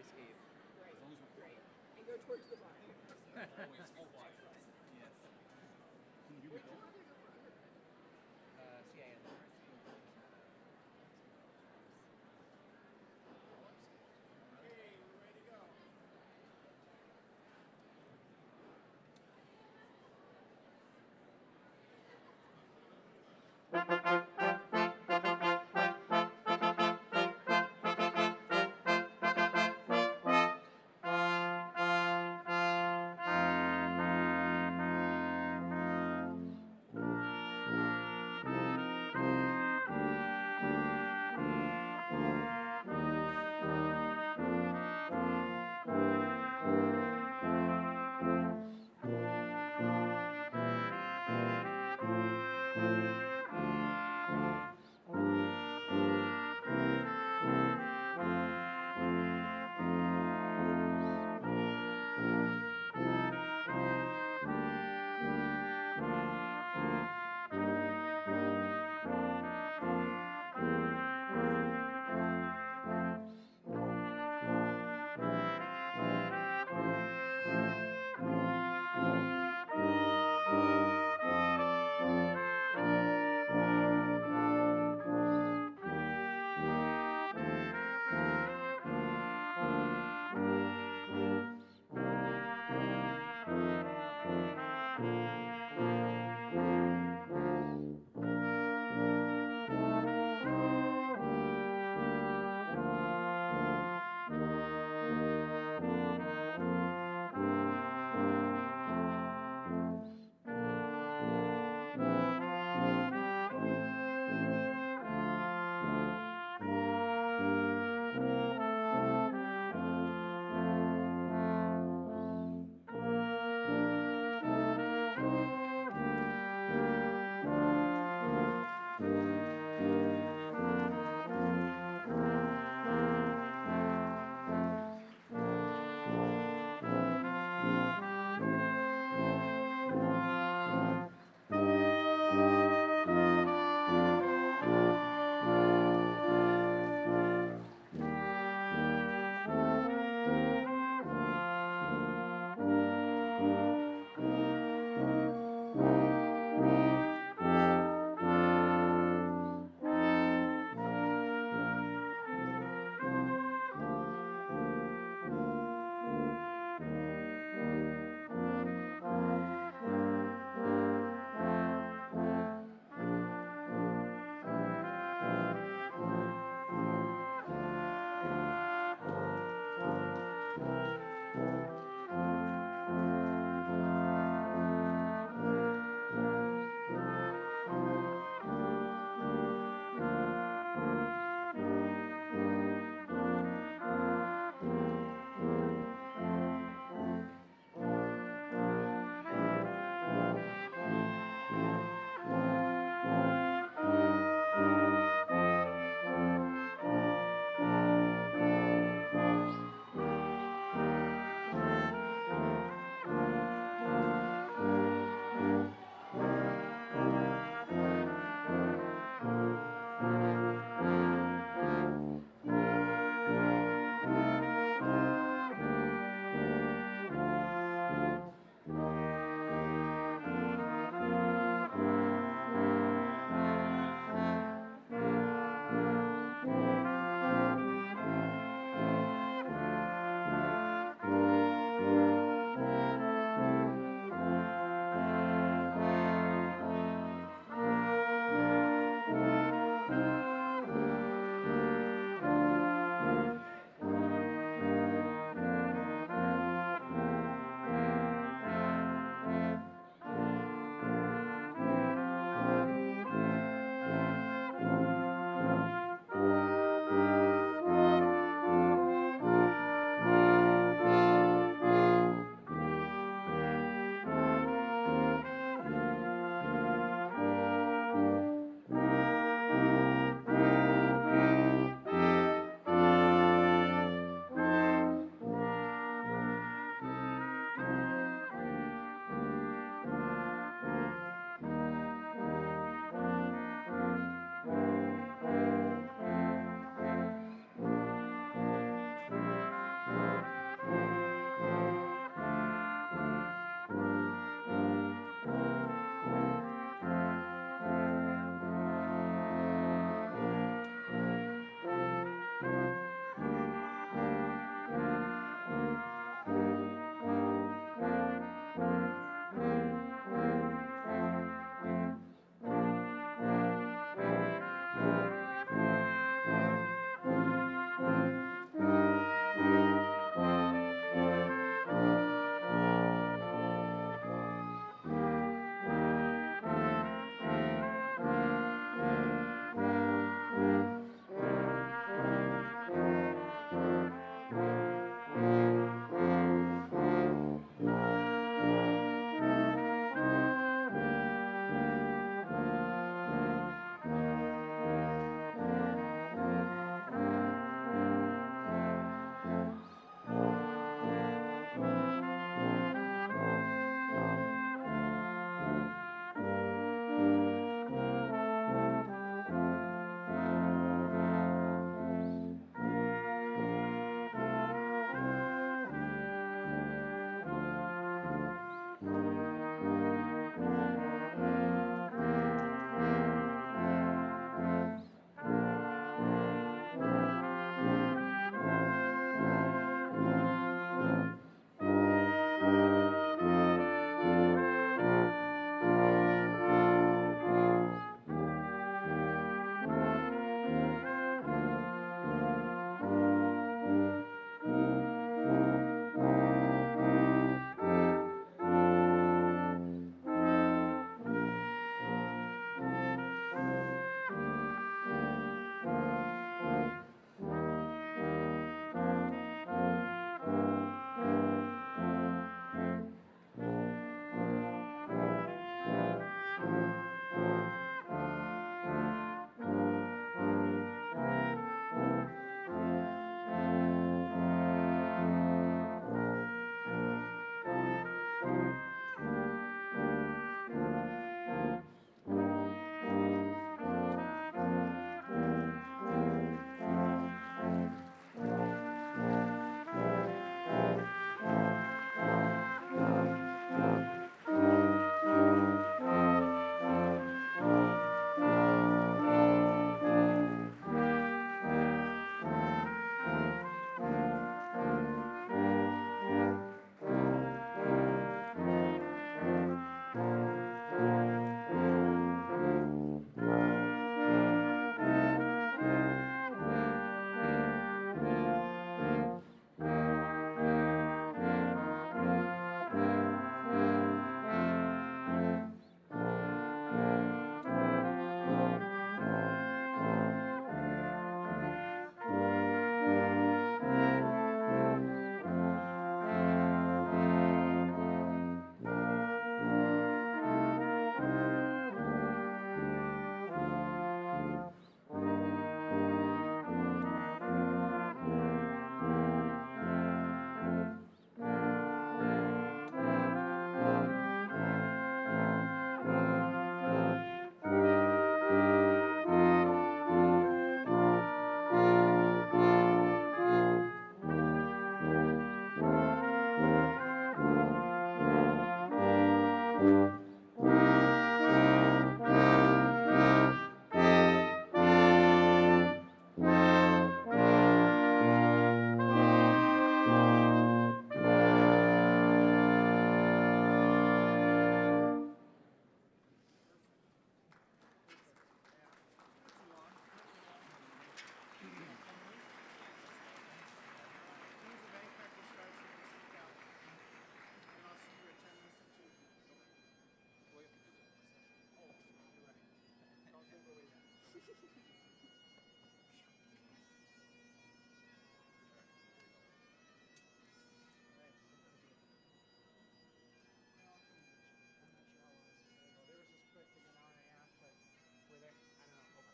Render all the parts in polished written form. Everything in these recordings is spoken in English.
escape. Right. As long as we're Right. And go towards the bar. always full bar. Yes. Can you hear me? Where'd you rather go for undergrad? CIN. Okay, we're ready to go. There was this quick, like an hour and a half, but were they? I don't know. Okay.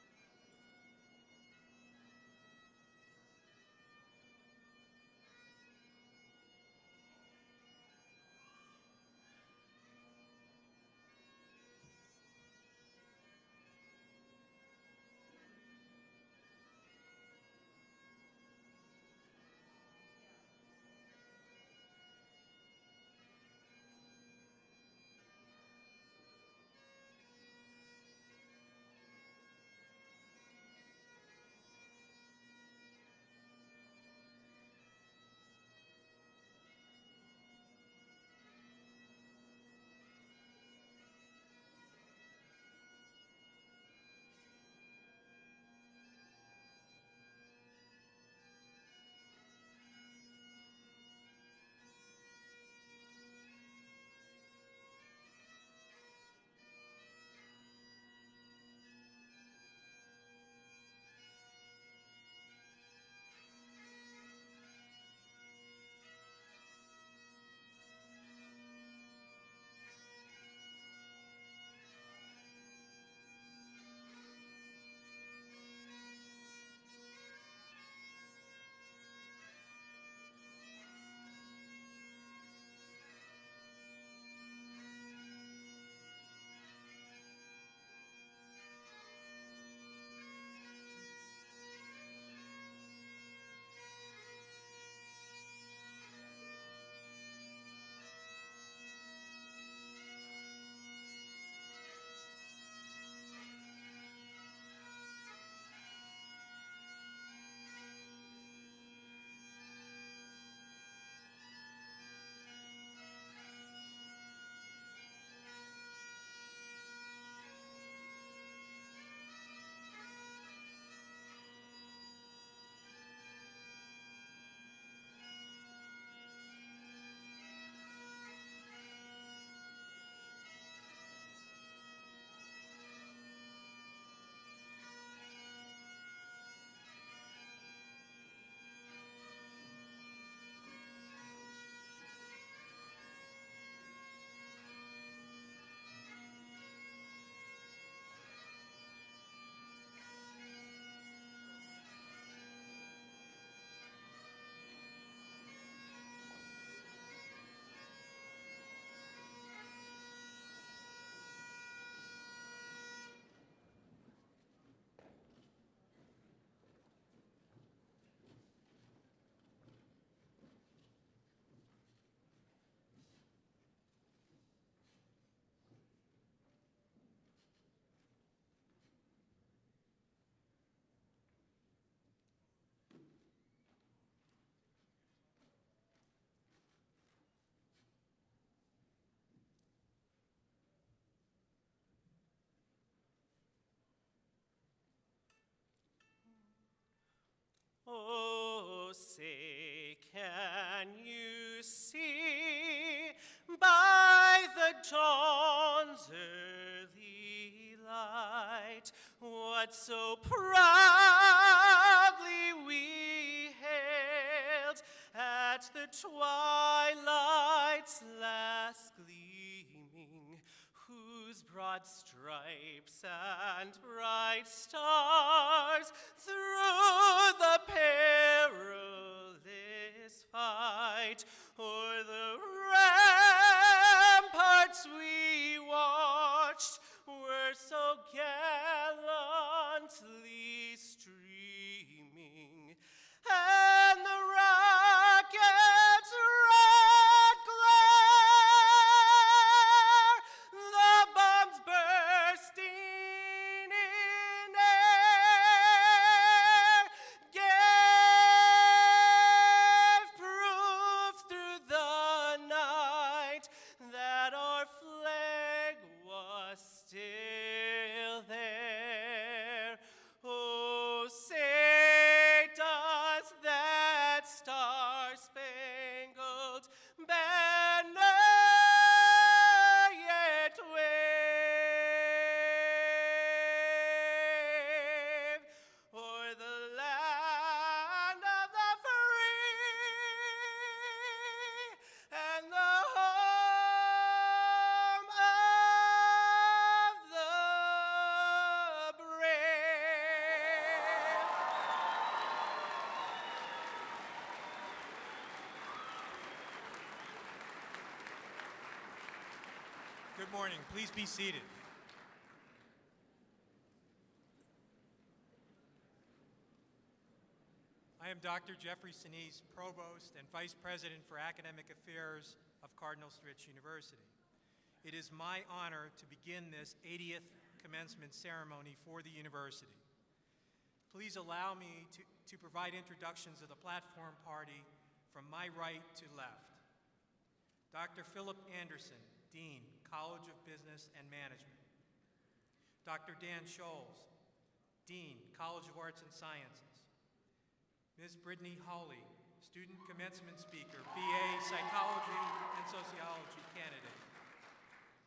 Oh, say, can you see by the dawn's early light what so proudly we hailed at the twilight's last gleaming, whose broad stripes and bright stars through the perilous fight o'er the ramparts we watched were so gallantly streaming, and the rocket's red glare, the bombs bursting in air, gave proof through the Good morning. Please be seated. I am Dr. Jeffrey Sinise, Provost and Vice President for Academic Affairs of Cardinal Stritch University. It is my honor to begin this 80th Commencement ceremony for the university. Please allow me to provide introductions of the platform party from my right to left. Dr. Philip Anderson, Dean, College of Business and Management. Dr. Dan Scholes, Dean, College of Arts and Sciences. Ms. Brittany Hawley, Student Commencement Speaker, BA Psychology and Sociology candidate.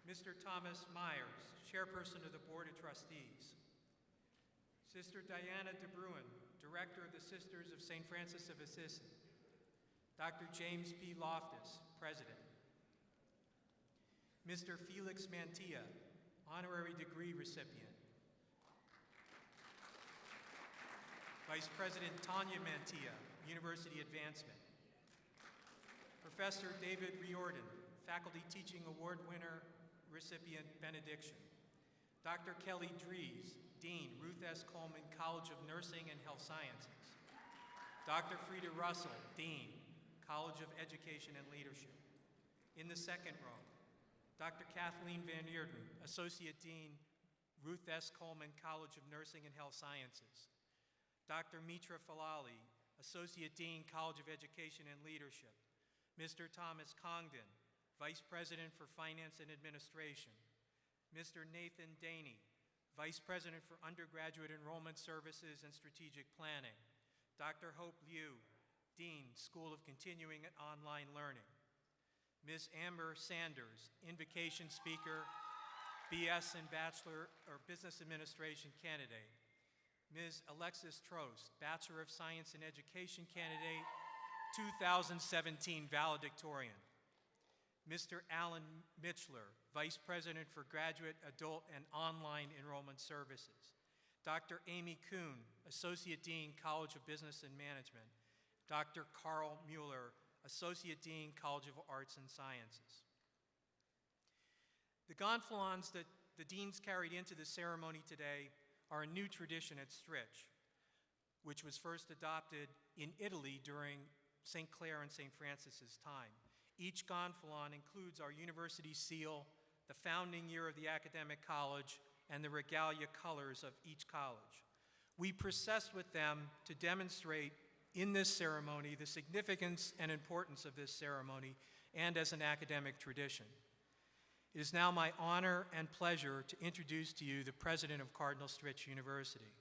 Mr. Thomas Myers, Chairperson of the Board of Trustees. Sister Diana DeBruin, Director of the Sisters of St. Francis of Assisi. Dr. James P. Loftus, President. Mr. Félix Mantilla, Honorary Degree Recipient. Vice President Tanya Mantilla, University Advancement. Professor David Riordan, Faculty Teaching Award winner, Recipient Benediction. Dr. Kelly Dries, Dean, Ruth S. Coleman College of Nursing and Health Sciences. Dr. Frida Russell, Dean, College of Education and Leadership. In the second row, Dr. Kathleen Van Eerden, Associate Dean, Ruth S. Coleman College of Nursing and Health Sciences. Dr. Mitra Falali, Associate Dean, College of Education and Leadership. Mr. Thomas Congdon, Vice President for Finance and Administration. Mr. Nathan Daney, Vice President for Undergraduate Enrollment Services and Strategic Planning. Dr. Hope Liu, Dean, School of Continuing and Online Learning. Ms. Amber Sanders, Invocation Speaker, BS and Bachelor or Business Administration candidate. Ms. Alexis Trost, Bachelor of Science in Education candidate, 2017 valedictorian. Mr. Alan Mitchler, Vice President for Graduate, Adult, and Online Enrollment Services. Dr. Amy Kuhn, Associate Dean, College of Business and Management. Dr. Carl Mueller, Associate Dean, College of Arts and Sciences. The gonfalons that the deans carried into the ceremony today are a new tradition at Stritch, which was first adopted in Italy during St. Clair and St. Francis's time. Each gonfalon includes our university seal, the founding year of the academic college, and the regalia colors of each college. We process with them to demonstrate in this ceremony the significance and importance of this ceremony and as an academic tradition. It is now my honor and pleasure to introduce to you the president of Cardinal Stritch University.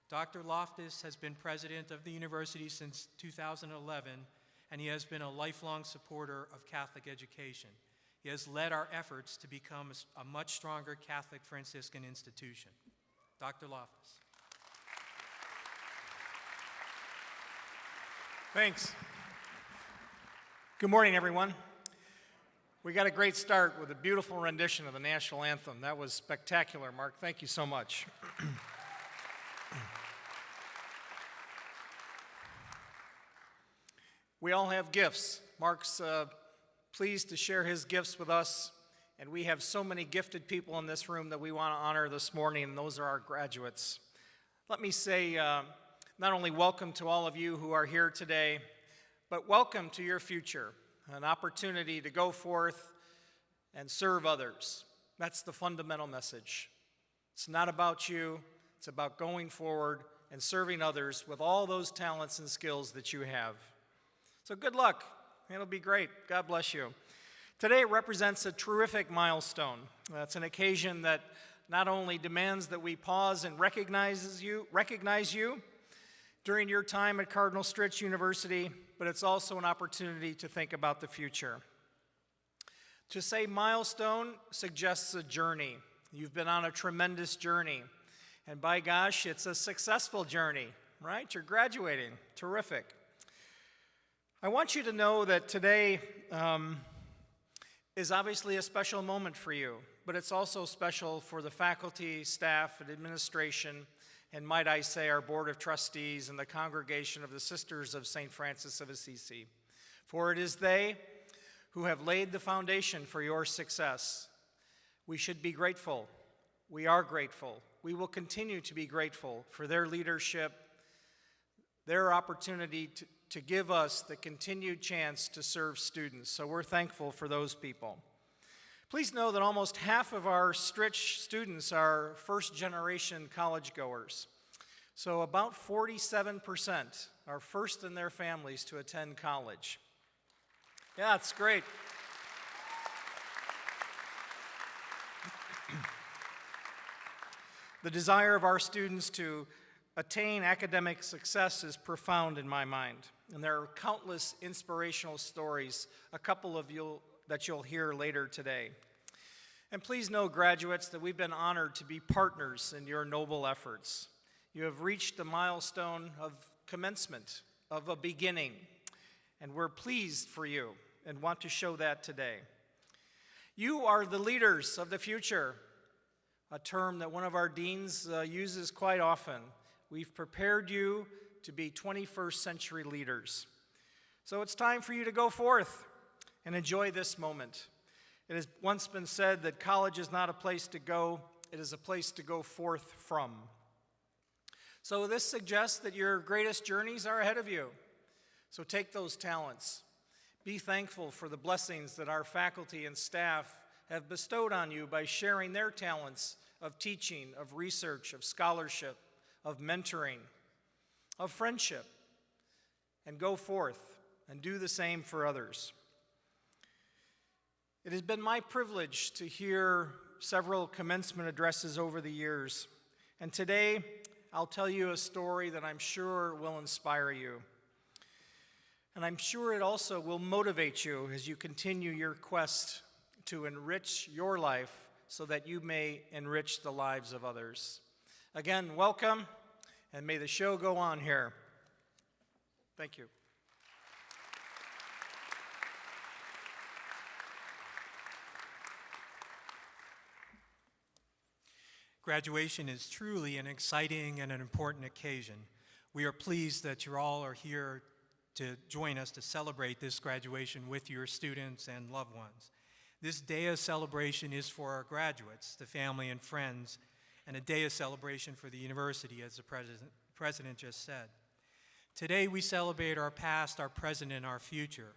Dr. Loftus has been president of the university since 2011, and he has been a lifelong supporter of Catholic education. He has led our efforts to become a much stronger Catholic Franciscan institution. Dr. Loftus. Thanks. Good morning, everyone. We got a great start with a beautiful rendition of the national anthem. That was spectacular, Mark. Thank you so much. We all have gifts. Mark's pleased to share his gifts with us, and we have so many gifted people in this room that we want to honor this morning, and those are our graduates. Let me say not only welcome to all of you who are here today, but welcome to your future, an opportunity to go forth and serve others. That's the fundamental message. It's not about you, it's about going forward and serving others with all those talents and skills that you have. So good luck. It'll be great. God bless you. Today represents a terrific milestone. It's an occasion that not only demands that we pause and recognize you during your time at Cardinal Stritch University, but it's also an opportunity to think about the future. To say milestone suggests a journey. You've been on a tremendous journey. And by gosh, it's a successful journey, right? You're graduating. Terrific. I want you to know that today is obviously a special moment for you, but it's also special for the faculty, staff, and administration, and might I say our Board of Trustees and the congregation of the Sisters of St. Francis of Assisi. For it is they who have laid the foundation for your success. We should be grateful. We are grateful. We will continue to be grateful for their leadership, their opportunity to give us the continued chance to serve students. So we're thankful for those people. Please know that almost half of our Stritch students are first-generation college goers. So about 47% are first in their families to attend college. Yeah, it's great. The desire of our students to attain academic success is profound in my mind, and there are countless inspirational stories, a couple of that you'll hear later today. And please know, graduates, that we've been honored to be partners in your noble efforts. You have reached the milestone of commencement, of a beginning, and we're pleased for you and want to show that today. You are the leaders of the future, a term that one of our deans uses quite often. We've prepared you to be 21st century leaders. So it's time for you to go forth and enjoy this moment. It has once been said that college is not a place to go, it is a place to go forth from. So this suggests that your greatest journeys are ahead of you. So take those talents. Be thankful for the blessings that our faculty and staff have bestowed on you by sharing their talents of teaching, of research, of scholarship, of mentoring, of friendship, and go forth and do the same for others. It has been my privilege to hear several commencement addresses over the years, and today I'll tell you a story that I'm sure will inspire you. And I'm sure it also will motivate you as you continue your quest to enrich your life so that you may enrich the lives of others. Again, welcome, and may the show go on here. Thank you. Graduation is truly an exciting and an important occasion. We are pleased that you all are here to join us to celebrate this graduation with your students and loved ones. This day of celebration is for our graduates, the family and friends, and a day of celebration for the university, as the president just said. Today we celebrate our past, our present, and our future.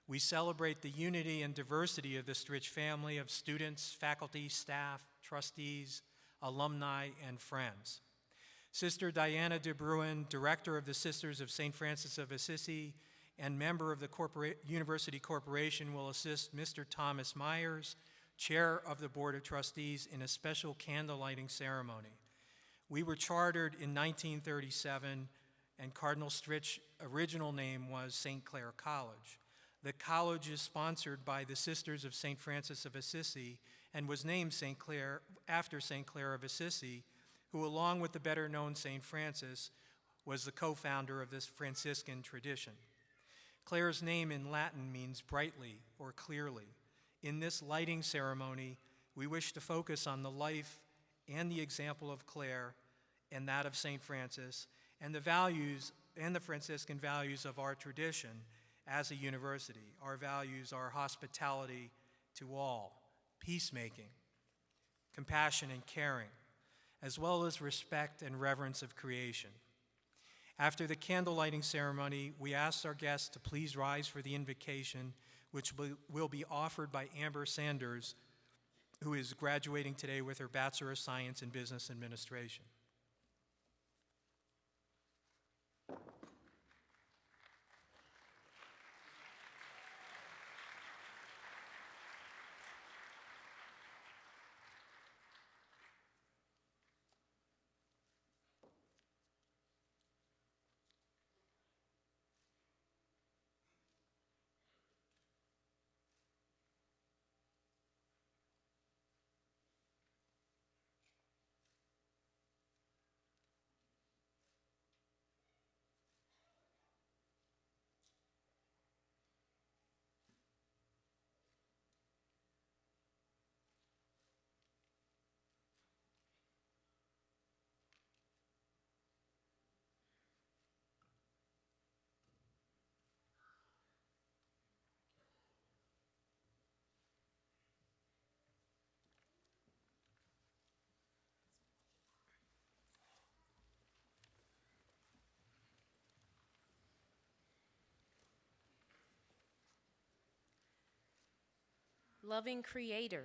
We celebrate the unity and diversity of the Stritch family of students, faculty, staff, trustees, alumni, and friends. Sister Diana de Bruin, Director of the Sisters of St. Francis of Assisi and member of the University Corporation, will assist Mr. Thomas Myers, Chair of the Board of Trustees, in a special candle lighting ceremony. We were chartered in 1937, and Cardinal Stritch's original name was St. Clair College. The college is sponsored by the Sisters of St. Francis of Assisi and was named St. Clair after St. Clair of Assisi, who, along with the better-known St. Francis, was the co-founder of this Franciscan tradition. Clair's name in Latin means brightly or clearly. In this lighting ceremony, we wish to focus on the life and the example of Clair and that of St. Francis, and the values and the Franciscan values of our tradition as a university. Our values are hospitality to all, peacemaking, compassion and caring, as well as respect and reverence of creation. After the candle lighting ceremony, we ask our guests to please rise for the invocation, which will be offered by Amber Sanders, who is graduating today with her Bachelor of Science in Business Administration. loving Creator,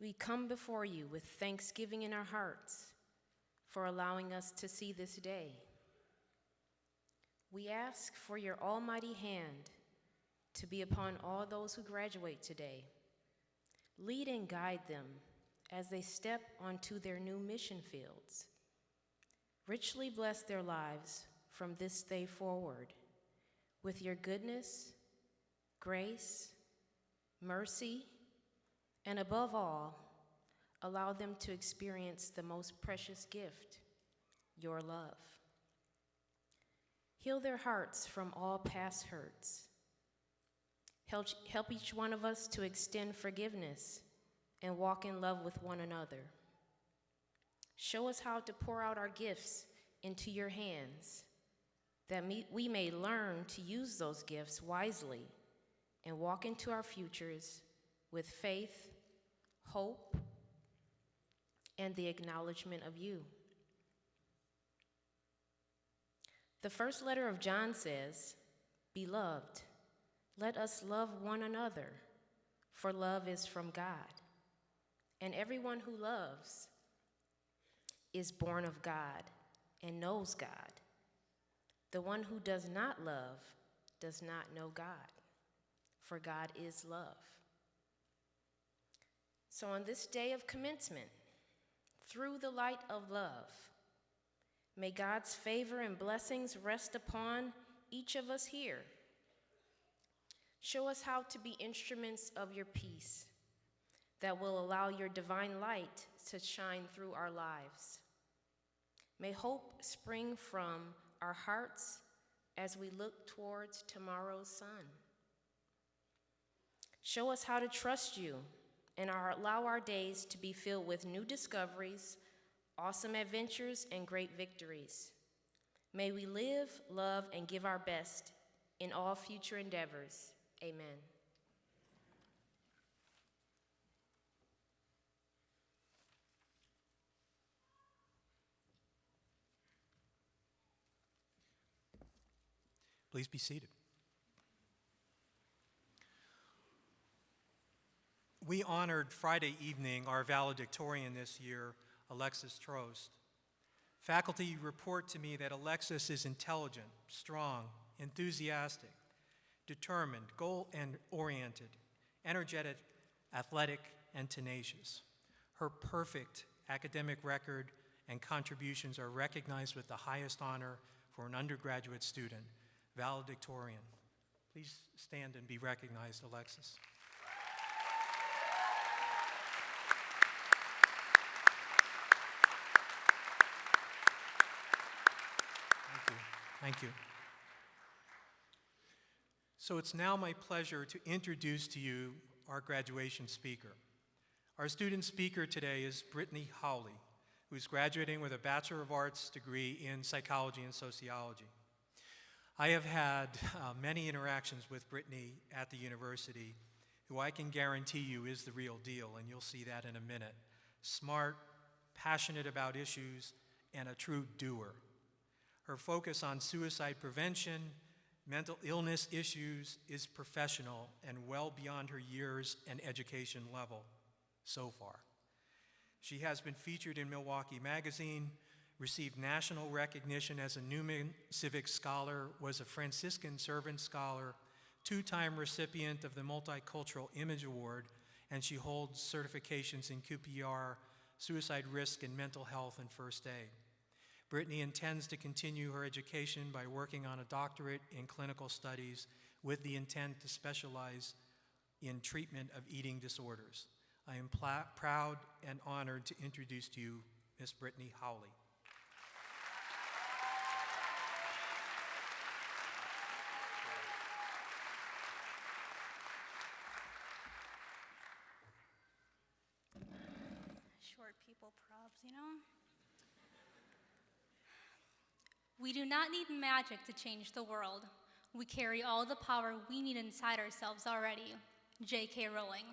we come before you with thanksgiving in our hearts for allowing us to see this day. We ask for your almighty hand to be upon all those who graduate today. Lead and guide them as they step onto their new mission fields. Richly bless their lives from this day forward with your goodness, grace, mercy, and above all, allow them to experience the most precious gift, your love. Heal their hearts from all past hurts. Help each one of us to extend forgiveness and walk in love with one another. Show us how to pour out our gifts into your hands, that we may learn to use those gifts wisely and walk into our futures with faith, hope, and the acknowledgement of you. The first letter of John says, "Beloved, let us love one another, for love is from God. And everyone who loves is born of God and knows God. The one who does not love does not know God, for God is love." So on this day of commencement, through the light of love, may God's favor and blessings rest upon each of us here. Show us how to be instruments of your peace that will allow your divine light to shine through our lives. May hope spring from our hearts as we look towards tomorrow's sun. Show us how to trust you and allow our days to be filled with new discoveries, awesome adventures, and great victories. May we live, love, and give our best in all future endeavors. Amen. Please be seated. We honored Friday evening our valedictorian this year, Alexis Trost. Faculty report to me that Alexis is intelligent, strong, enthusiastic, determined, goal-oriented, energetic, athletic, and tenacious. Her perfect academic record and contributions are recognized with the highest honor for an undergraduate student, valedictorian. Please stand and be recognized, Alexis. Thank you. So it's now my pleasure to introduce to you our graduation speaker. Our student speaker today is Brittany Hawley, who's graduating with a Bachelor of Arts degree in Psychology and Sociology. I have had many interactions with Brittany at the university, who I can guarantee you is the real deal, and you'll see that in a minute. Smart, passionate about issues, and a true doer. Her focus on suicide prevention, mental illness issues is professional and well beyond her years and education level so far. She has been featured in Milwaukee Magazine, received national recognition as a Newman Civic Scholar, was a Franciscan Servant Scholar, two-time recipient of the Multicultural Image Award, and she holds certifications in QPR, suicide risk and mental health and first aid. Brittany intends to continue her education by working on a doctorate in clinical studies with the intent to specialize in treatment of eating disorders. I am proud and honored to introduce to you Ms. Brittany Hawley. Short people probs, you know? We do not need magic to change the world. We carry all the power we need inside ourselves already. J.K. Rowling.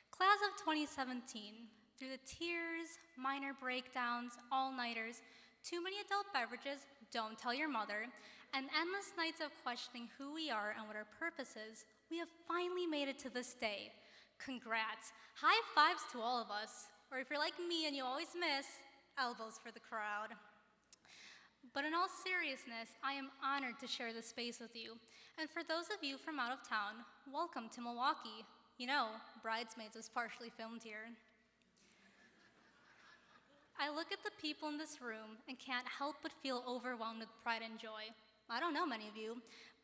Class of 2017, through the tears, minor breakdowns, all-nighters, too many adult beverages, don't tell your mother, and endless nights of questioning who we are and what our purpose is, We have finally made it to this day. Congrats. High fives to all of us. Or if you're like me and you always miss, elbows for the crowd. But in all seriousness, I am honored to share this space with you. And for those of you from out of town, welcome to Milwaukee. You know, Bridesmaids was partially filmed here. I look at the people in this room and can't help but feel overwhelmed with pride and joy. I don't know many of you,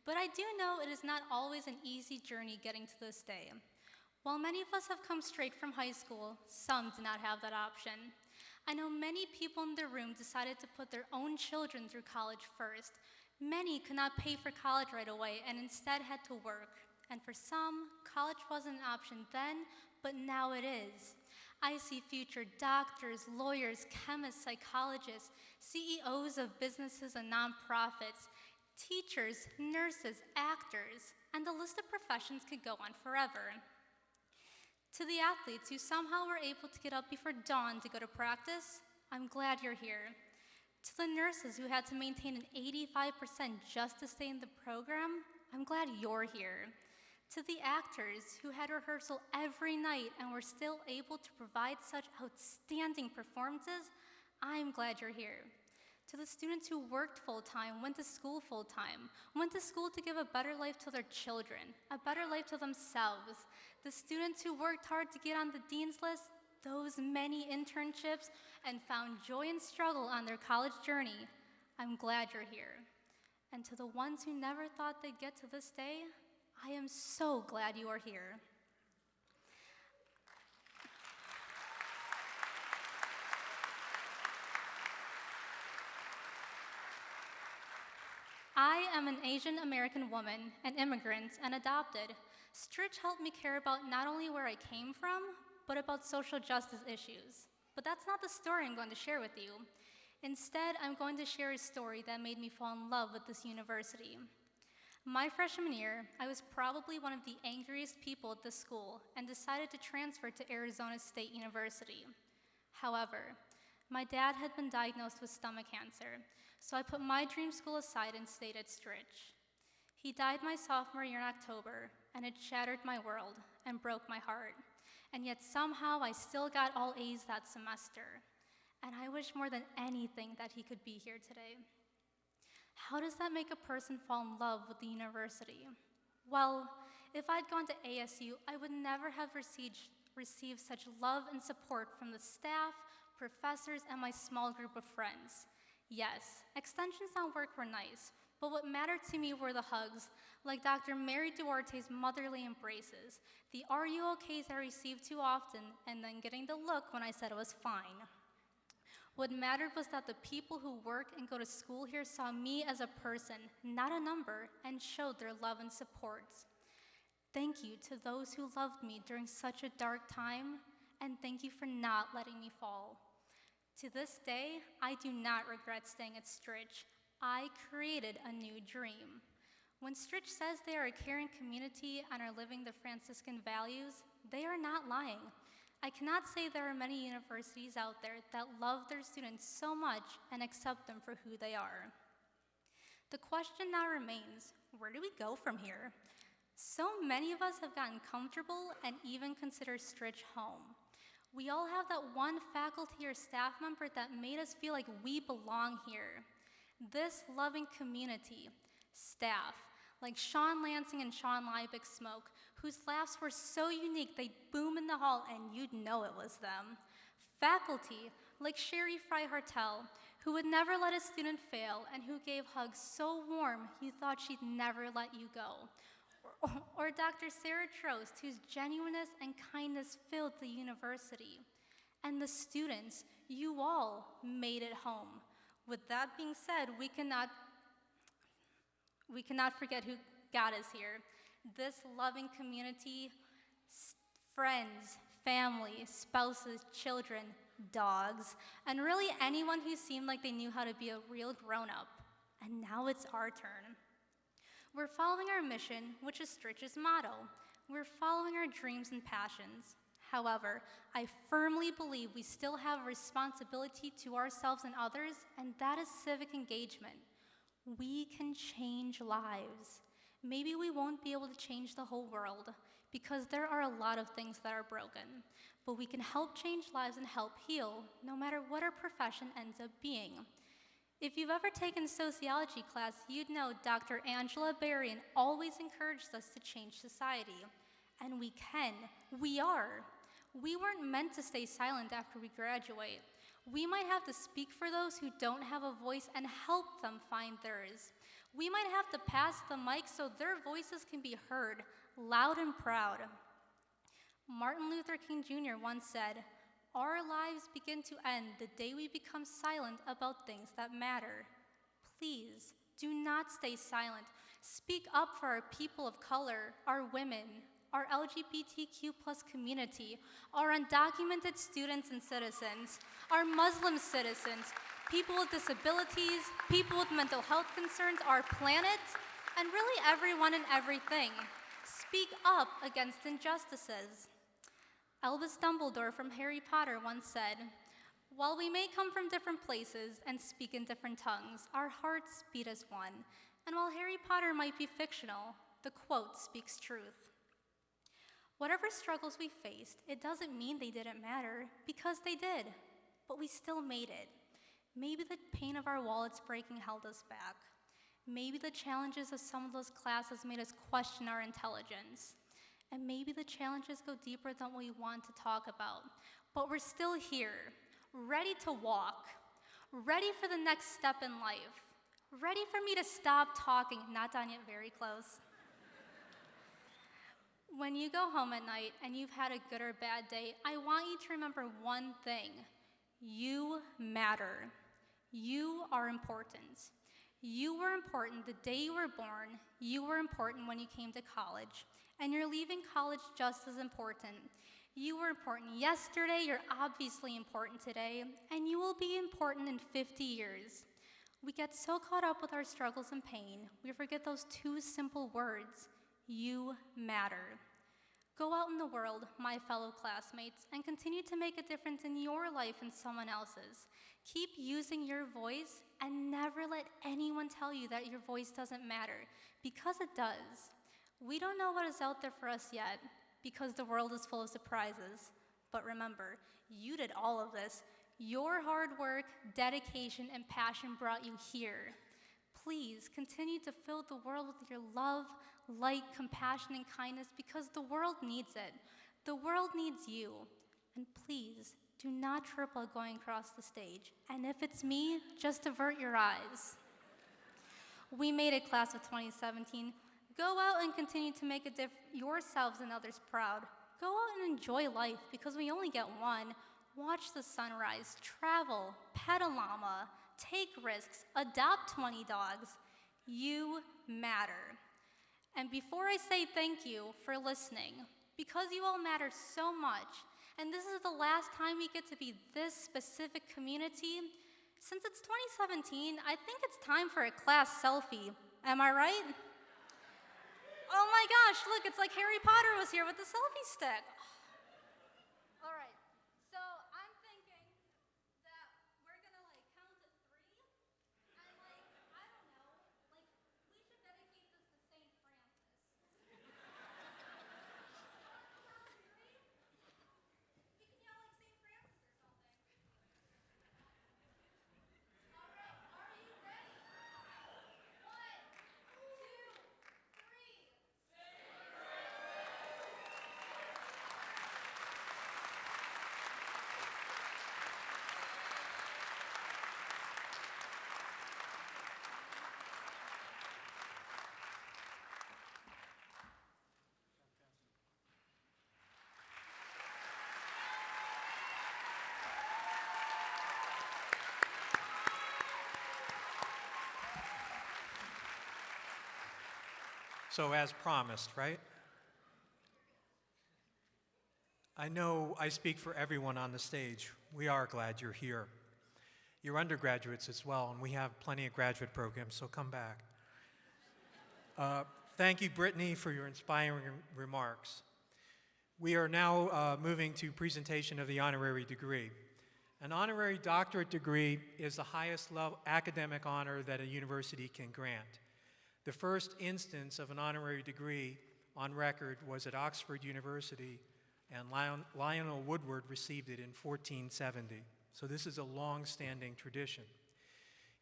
but I do know it is not always an easy journey getting to this day. While many of us have come straight from high school, some do not have that option. I know many people in the room decided to put their own children through college first. Many could not pay for college right away and instead had to work. And for some, college wasn't an option then, but now it is. I see future doctors, lawyers, chemists, psychologists, CEOs of businesses and nonprofits, teachers, nurses, actors, and the list of professions could go on forever. To the athletes who somehow were able to get up before dawn to go to practice, I'm glad you're here. To the nurses who had to maintain an 85% just to stay in the program, I'm glad you're here. To the actors who had rehearsal every night and were still able to provide such outstanding performances, I'm glad you're here. To the students who worked full-time, went to school full-time, went to school to give a better life to their children, a better life to themselves, the students who worked hard to get on the dean's list, those many internships, and found joy and struggle on their college journey, I'm glad you're here. And to the ones who never thought they'd get to this day, I am so glad you are here. I am an Asian American woman, an immigrant, and adopted. Stritch helped me care about not only where I came from, but about social justice issues. But that's not the story I'm going to share with you. Instead, I'm going to share a story that made me fall in love with this university. My freshman year, I was probably one of the angriest people at this school and decided to transfer to Arizona State University. However, my dad had been diagnosed with stomach cancer, so I put my dream school aside and stayed at Stritch. He died my sophomore year in October, and it shattered my world and broke my heart. And yet somehow I still got all A's that semester. And I wish more than anything that he could be here today. How does that make a person fall in love with the university? Well, if I'd gone to ASU, I would never have received such love and support from the staff, professors, and my small group of friends. Yes, extensions on work were nice, but what mattered to me were the hugs, like Dr. Mary Duarte's motherly embraces, the "Are you okays" I received too often, and then getting the look when I said it was fine. What mattered was that the people who work and go to school here saw me as a person, not a number, and showed their love and support. Thank you to those who loved me during such a dark time, and thank you for not letting me fall. To this day, I do not regret staying at Stritch. I created a new dream. When Stritch says they are a caring community and are living the Franciscan values, they are not lying. I cannot say there are many universities out there that love their students so much and accept them for who they are. The question now remains, where do we go from here? So many of us have gotten comfortable and even consider Stritch home. We all have that one faculty or staff member that made us feel like we belong here. This loving community, staff, like Sean Lansing and Sean Liebig Smoke, whose laughs were so unique they'd boom in the hall and you'd know it was them. Faculty, like Sherry Fry-Hartel, who would never let a student fail and who gave hugs so warm you thought she'd never let you go. Or Dr. Sarah Trost, whose genuineness and kindness filled the university. And the students, you all made it home. With that being said, we cannot forget who got us here. This loving community, friends, family, spouses, children, dogs, and really anyone who seemed like they knew how to be a real grown-up. And now it's our turn. We're following our mission, which is Stritch's motto. We're following our dreams and passions. However, I firmly believe we still have a responsibility to ourselves and others, and that is civic engagement. We can change lives. Maybe we won't be able to change the whole world because there are a lot of things that are broken, but we can help change lives and help heal, no matter what our profession ends up being. If you've ever taken sociology class, you'd know Dr. Angela Berrien always encouraged us to change society. And we can. We are. We weren't meant to stay silent after we graduate. We might have to speak for those who don't have a voice and help them find theirs. We might have to pass the mic so their voices can be heard, loud and proud. Martin Luther King Jr. once said, "Our lives begin to end the day we become silent about things that matter." Please, do not stay silent. Speak up for our people of color, our women, our LGBTQ+ community, our undocumented students and citizens, our Muslim citizens, people with disabilities, people with mental health concerns, our planet, and really everyone and everything. Speak up against injustices. Albus Dumbledore from Harry Potter once said, "While we may come from different places and speak in different tongues, our hearts beat as one." And while Harry Potter might be fictional, the quote speaks truth. Whatever struggles we faced, it doesn't mean they didn't matter, because they did, but we still made it. Maybe the pain of our wallets breaking held us back. Maybe the challenges of some of those classes made us question our intelligence. And maybe the challenges go deeper than we want to talk about. But we're still here, ready to walk, ready for the next step in life, ready for me to stop talking, not done yet, very close. When you go home at night and you've had a good or bad day, I want you to remember one thing. You matter. You are important. You were important the day you were born. You were important when you came to college. And you're leaving college just as important. You were important yesterday, you're obviously important today, and you will be important in 50 years. We get so caught up with our struggles and pain, we forget those two simple words. You matter. Go out in the world, my fellow classmates, and continue to make a difference in your life and someone else's. Keep using your voice and never let anyone tell you that your voice doesn't matter, because it does. We don't know what is out there for us yet, because the world is full of surprises. But remember, you did all of this. Your hard work, dedication, and passion brought you here. Please continue to fill the world with your love, light, compassion, and kindness, because the world needs it. The world needs you. And please, do not trip while going across the stage. And if it's me, just avert your eyes. We made it, class of 2017. Go out and continue to make yourselves and others proud. Go out and enjoy life, because we only get one. Watch the sunrise, travel, pet a llama, take risks, adopt 20 dogs. You matter. And before I say thank you for listening, because you all matter so much, and this is the last time we get to be this specific community, since it's 2017, I think it's time for a class selfie. Am I right? Oh my gosh, look, it's like Harry Potter was here with the selfie stick. All right, so I'm thinking that we're gonna count to 3, and I don't know, we should dedicate this to St. Francis. We can yell like St. Francis or something. All right, are you ready? 1, 2, 3. So as promised, right? I know I speak for everyone on the stage. We are glad you're here. You're undergraduates as well, and we have plenty of graduate programs, so come back. Thank you, Brittany, for your inspiring remarks. We are now moving to presentation of the honorary degree. An honorary doctorate degree is the highest level academic honor that a university can grant. The first instance of an honorary degree on record was at Oxford University, and Lionel Woodward received it in 1470. So this is a long-standing tradition.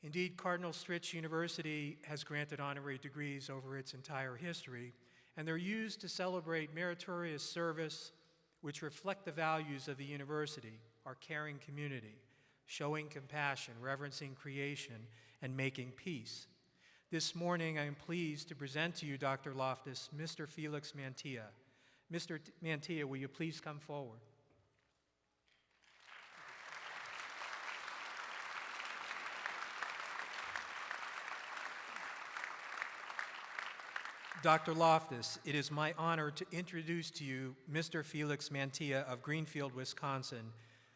Indeed, Cardinal Stritch University has granted honorary degrees over its entire history, and they're used to celebrate meritorious service which reflect the values of the university, our caring community, showing compassion, reverencing creation, and making peace. This morning, I am pleased to present to you, Dr. Loftus, Mr. Félix Mantilla. Mr. Mantilla, will you please come forward? Dr. Loftus, it is my honor to introduce to you Mr. Félix Mantilla of Greenfield, Wisconsin,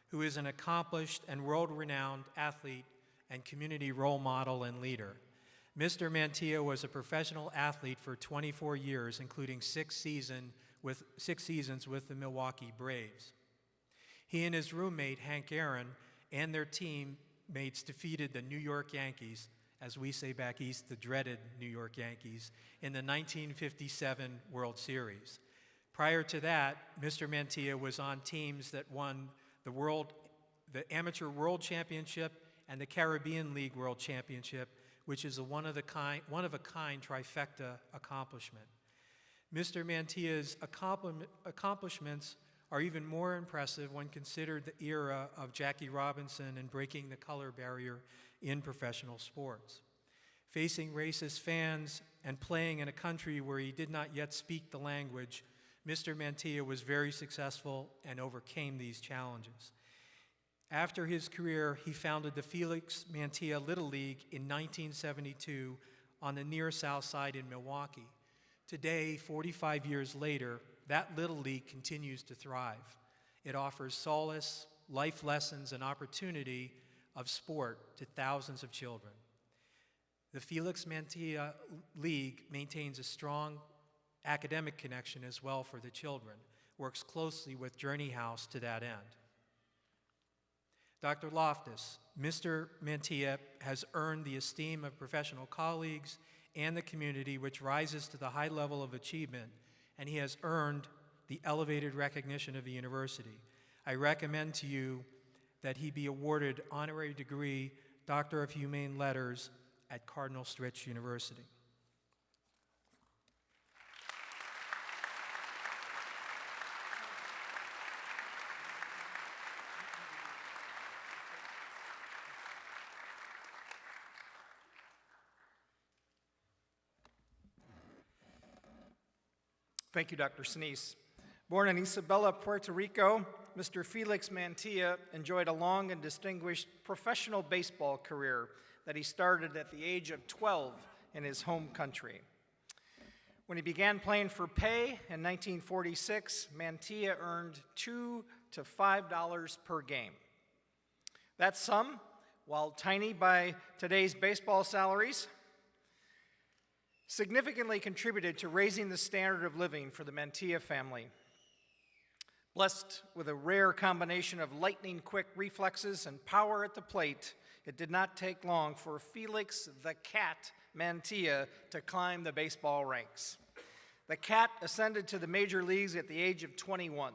who is an accomplished and world-renowned athlete and community role model and leader. Mr. Mantilla was a professional athlete for 24 years, including 6 seasons with the Milwaukee Braves. He and his roommate, Hank Aaron, and their teammates defeated the New York Yankees, as we say back east, the dreaded New York Yankees, in the 1957 World Series. Prior to that, Mr. Mantilla was on teams that won the Amateur World Championship and the Caribbean League World Championship, which is a one-of-a-kind trifecta accomplishment. Mr. Mantilla's accomplishments are even more impressive when considered the era of Jackie Robinson and breaking the color barrier in professional sports. Facing racist fans and playing in a country where he did not yet speak the language, Mr. Mantilla was very successful and overcame these challenges. After his career, he founded the Félix Mantilla Little League in 1972 on the near South Side in Milwaukee. Today, 45 years later, that Little League continues to thrive. It offers solace, life lessons, and opportunity of sport to thousands of children. The Félix Mantilla League maintains a strong academic connection as well for the children, works closely with Journey House to that end. Dr. Loftus, Mr. Mantilla has earned the esteem of professional colleagues and the community, which rises to the high level of achievement, and he has earned the elevated recognition of the university. I recommend to you that he be awarded honorary degree, Doctor of Humane Letters at Cardinal Stritch University. Thank you, Dr. Sinise. Born in Isabela, Puerto Rico, Mr. Félix Mantilla enjoyed a long and distinguished professional baseball career that he started at the age of 12 in his home country. When he began playing for pay in 1946, Mantilla earned $2 to $5 per game. That sum, while tiny by today's baseball salaries, significantly contributed to raising the standard of living for the Mantilla family. Blessed with a rare combination of lightning-quick reflexes and power at the plate, it did not take long for Félix the Cat Mantilla to climb the baseball ranks. The Cat ascended to the major leagues at the age of 21.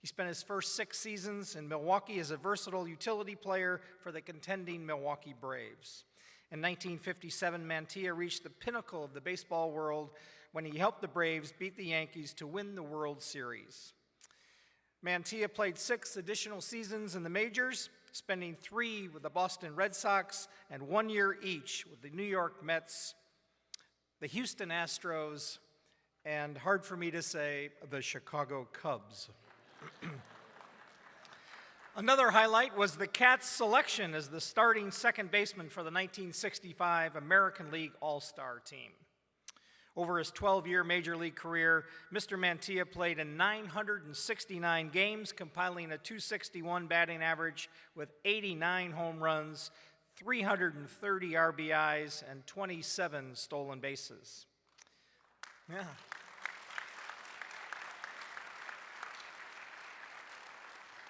He spent his first 6 seasons in Milwaukee as a versatile utility player for the contending Milwaukee Braves. In 1957, Mantilla reached the pinnacle of the baseball world when he helped the Braves beat the Yankees to win the World Series. Mantilla played 6 additional seasons in the majors, spending 3 with the Boston Red Sox and 1 year each with the New York Mets, the Houston Astros, and, hard for me to say, the Chicago Cubs. Another highlight was the Cat's selection as the starting second baseman for the 1965 American League All-Star team. Over his 12-year major league career, Mr. Mantilla played in 969 games, compiling a .261 batting average with 89 home runs, 330 RBIs, and 27 stolen bases. Yeah.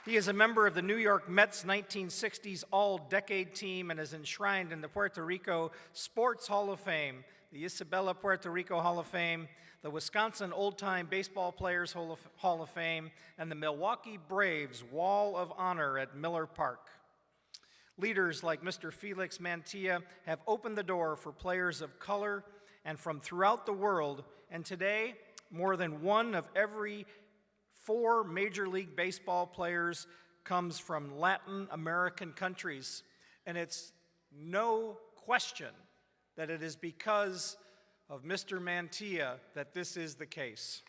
He is a member of the New York Mets 1960s All-Decade Team and is enshrined in the Puerto Rico Sports Hall of Fame, the Isabela Puerto Rico Hall of Fame, the Wisconsin Old-Time Baseball Players Hall of Fame, and the Milwaukee Braves Wall of Honor at Miller Park. Leaders like Mr. Félix Mantilla have opened the door for players of color and from throughout the world, and today, more than one of every 4 Major League Baseball players comes from Latin American countries. And it's no question that it is because of Mr. Mantilla that this is the case.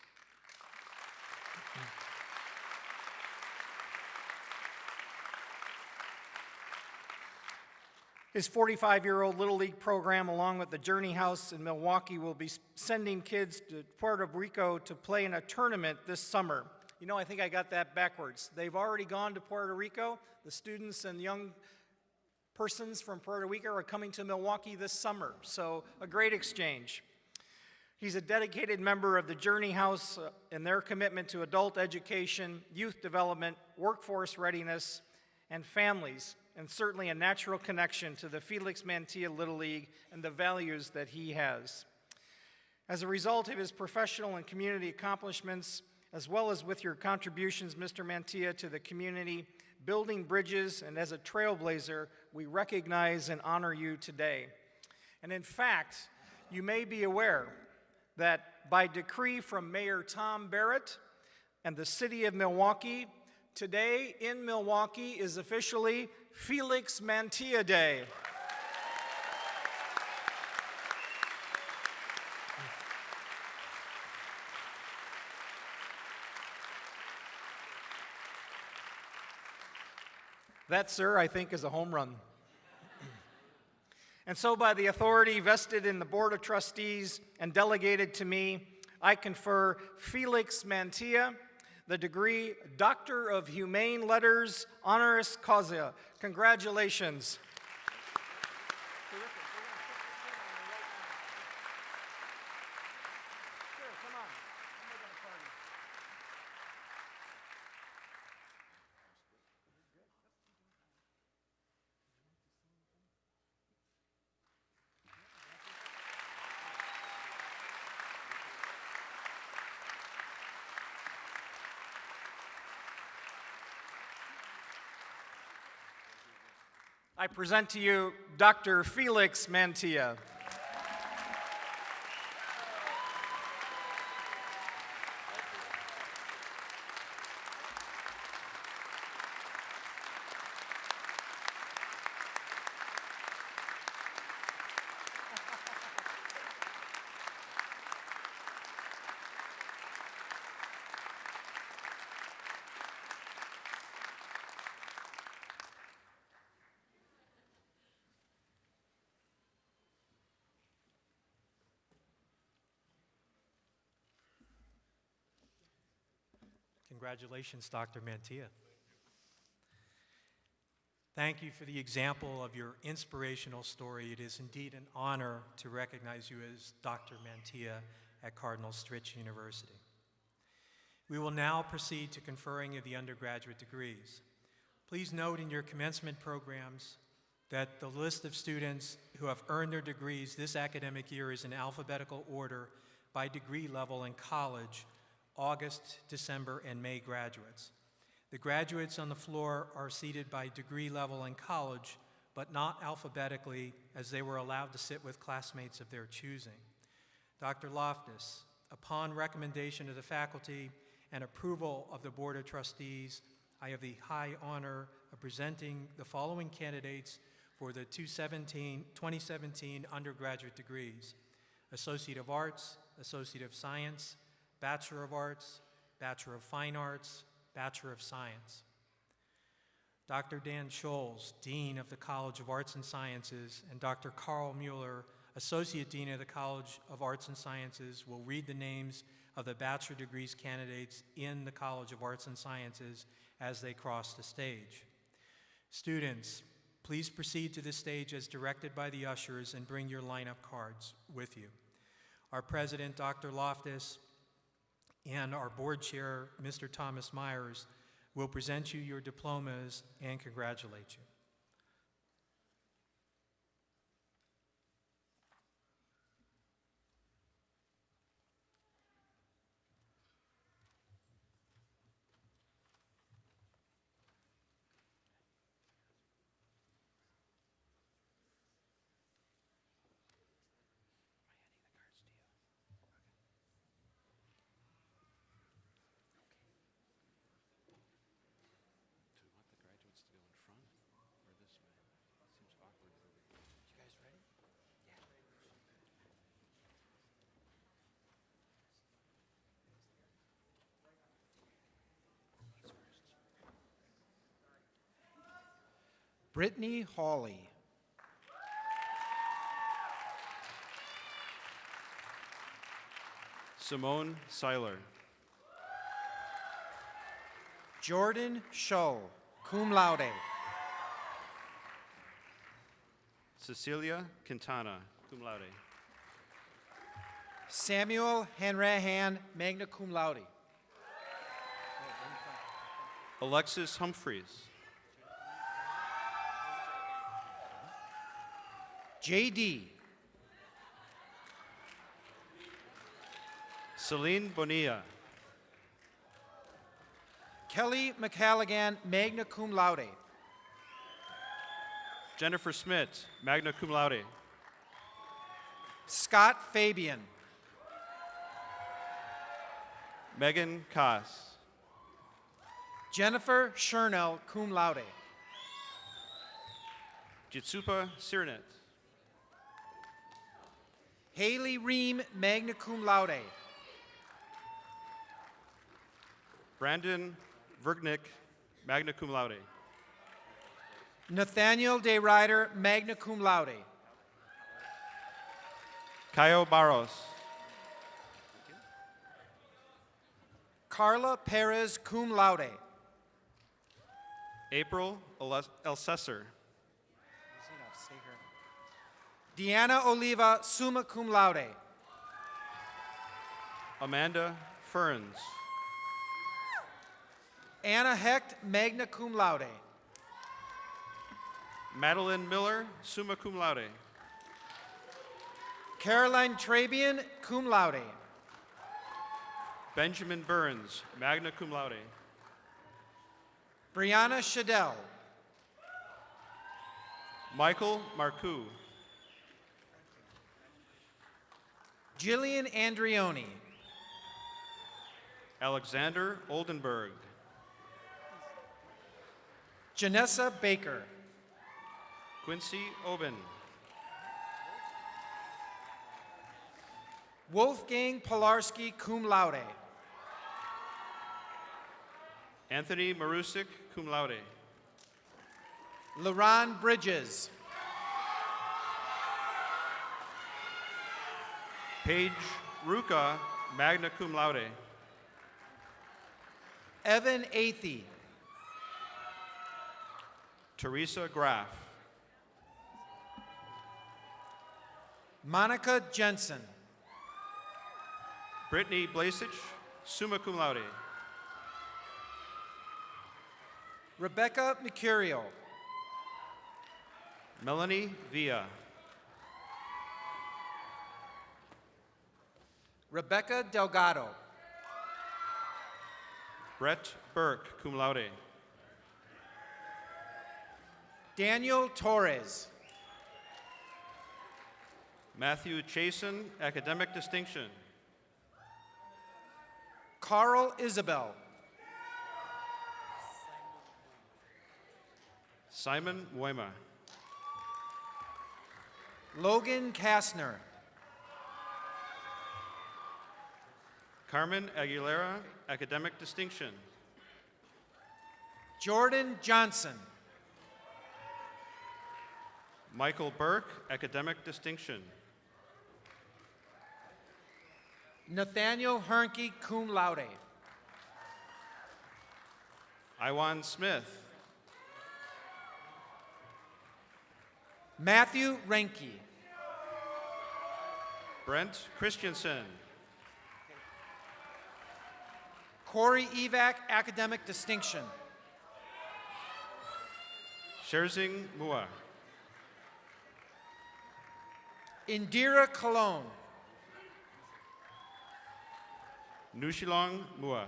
His 45-year-old Little League program, along with the Journey House in Milwaukee, will be sending kids to Puerto Rico to play in a tournament this summer. You know, I think I got that backwards. They've already gone to Puerto Rico. The students and young persons from Puerto Rico are coming to Milwaukee this summer, so a great exchange. He's a dedicated member of the Journey House in their commitment to adult education, youth development, workforce readiness, and families, and certainly a natural connection to the Félix Mantilla Little League and the values that he has. As a result of his professional and community accomplishments, as well as with your contributions, Mr. Mantilla, to the community, building bridges, and as a trailblazer, we recognize and honor you today. And in fact, you may be aware that by decree from Mayor Tom Barrett and the city of Milwaukee, today in Milwaukee is officially Félix Mantilla Day. That, sir, I think is a home run. And so by the authority vested in the Board of Trustees and delegated to me, I confer Félix Mantilla the degree Doctor of Humane Letters, honoris causa. Congratulations. I present to you Dr. Félix Mantilla. Congratulations, Dr. Mantilla. Thank you for the example of your inspirational story. It is indeed an honor to recognize you as Dr. Mantilla at Cardinal Stritch University. We will now proceed to conferring of the undergraduate degrees. Please note in your commencement programs that the list of students who have earned their degrees this academic year is in alphabetical order by degree level in college, August, December, and May graduates. The graduates on the floor are seated by degree level in college, but not alphabetically, as they were allowed to sit with classmates of their choosing. Dr. Loftus, upon recommendation of the faculty and approval of the Board of Trustees, I have the high honor of presenting the following candidates for the 2017 undergraduate degrees: Associate of Arts, Associate of Science, Bachelor of Arts, Bachelor of Fine Arts, Bachelor of Science. Dr. Dan Scholes, Dean of the College of Arts and Sciences, and Dr. Carl Mueller, Associate Dean of the College of Arts and Sciences, will read the names of the bachelor degrees candidates in the College of Arts and Sciences as they cross the stage. Students, please proceed to the stage as directed by the ushers and bring your lineup cards with you. Our president, Dr. Loftus, and our board chair, Mr. Thomas Myers, will present you your diplomas and congratulate you. Brittany Hawley. Simone Seiler. Jordan Shull, cum laude. Cecilia Quintana, cum laude. Samuel Hanrahan, magna cum laude. Alexis Humphreys. JD. Celine Bonilla. Kelly McCalligan, magna cum laude. Jennifer Smith, magna cum laude. Scott Fabian. Megan Koss. Jennifer Chernell, cum laude. Jitsupa Sirnet. Haley Ream, magna cum laude. Brandon Vergnick, magna cum laude. Nathaniel De Ryder, magna cum laude. Caio Barros. Carla Perez, cum laude. April Elsesser. Deanna Oliva, summa cum laude. Amanda Ferns. Anna Hecht, magna cum laude. Madeline Miller, summa cum laude. Caroline Trabian, cum laude. Benjamin Burns, magna cum laude. Brianna Shadell. Michael Marcoux. Jillian Andrioni. Alexander Oldenburg. Janessa Baker. Quincy Oben. Wolfgang Pilarski, cum laude. Anthony Marusik, cum laude. LaRon Bridges. Paige Ruka, magna cum laude. Evan Athey. Teresa Graff. Monica Jensen. Brittany Blasich, summa cum laude. Rebecca Mercurio. Melanie Villa. Rebecca Delgado. Brett Burke, cum laude. Daniel Torres. Matthew Chasen, academic distinction. Carl Isabel. Simon Moima. Logan Kastner. Carmen Aguilera, academic distinction. Jordan Johnson. Michael Burke, academic distinction. Nathaniel Hernke, cum laude. Iwan Smith. Matthew Renke. Brent Christensen. Corey Evac, academic distinction. Sherzing Mua. Indira Cologne. Nushilong Mua.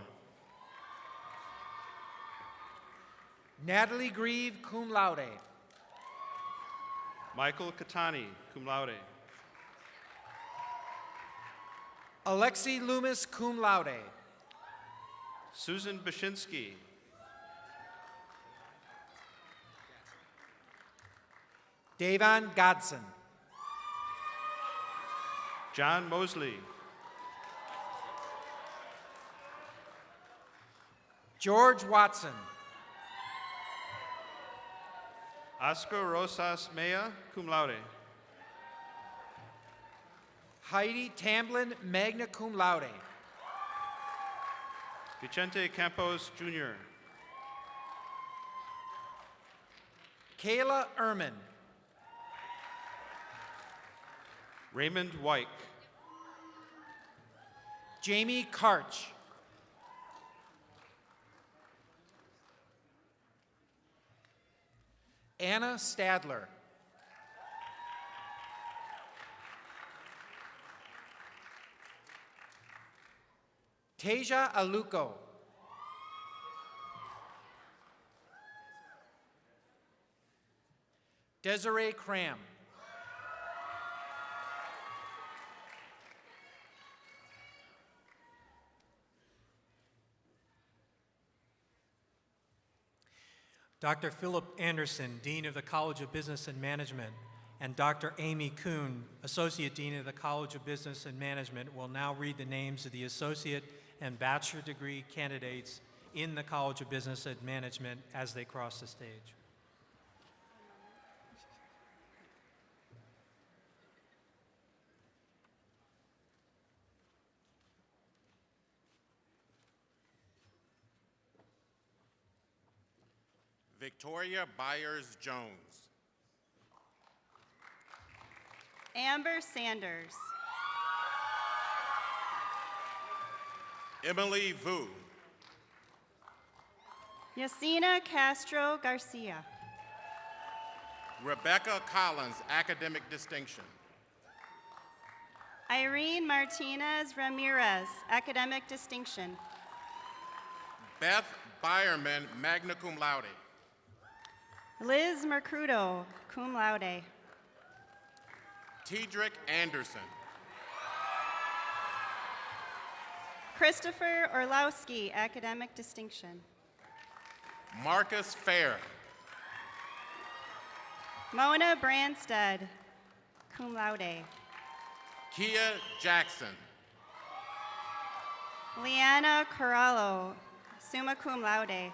Natalie Grieve, cum laude. Michael Katani, cum laude. Alexi Loomis, cum laude. Susan Bashinsky. Davon Godson. John Mosley. George Watson. Oscar Rosas Mea, cum laude. Heidi Tamblin, magna cum laude. Vicente Campos, Jr. Kayla Ehrman. Raymond Wyke. Jamie Karch. Anna Stadler. Tasia Aluko. Desiree Cram. Dr. Philip Anderson, Dean of the College of Business and Management, and Dr. Amy Kuhn, Associate Dean of the College of Business and Management, will now read the names of the associate and bachelor degree candidates in the College of Business and Management as they cross the stage. Victoria Byers-Jones. Amber Sanders. Emily Vu. Yasina Castro Garcia. Rebecca Collins, academic distinction. Irene Martinez Ramirez, academic distinction. Beth Byerman, magna cum laude. Liz Mercudo, cum laude. Tedrick Anderson. Christopher Orlowski, academic distinction. Marcus Fair. Mona Branstead, cum laude. Kia Jackson. Leanna Corallo, summa cum laude.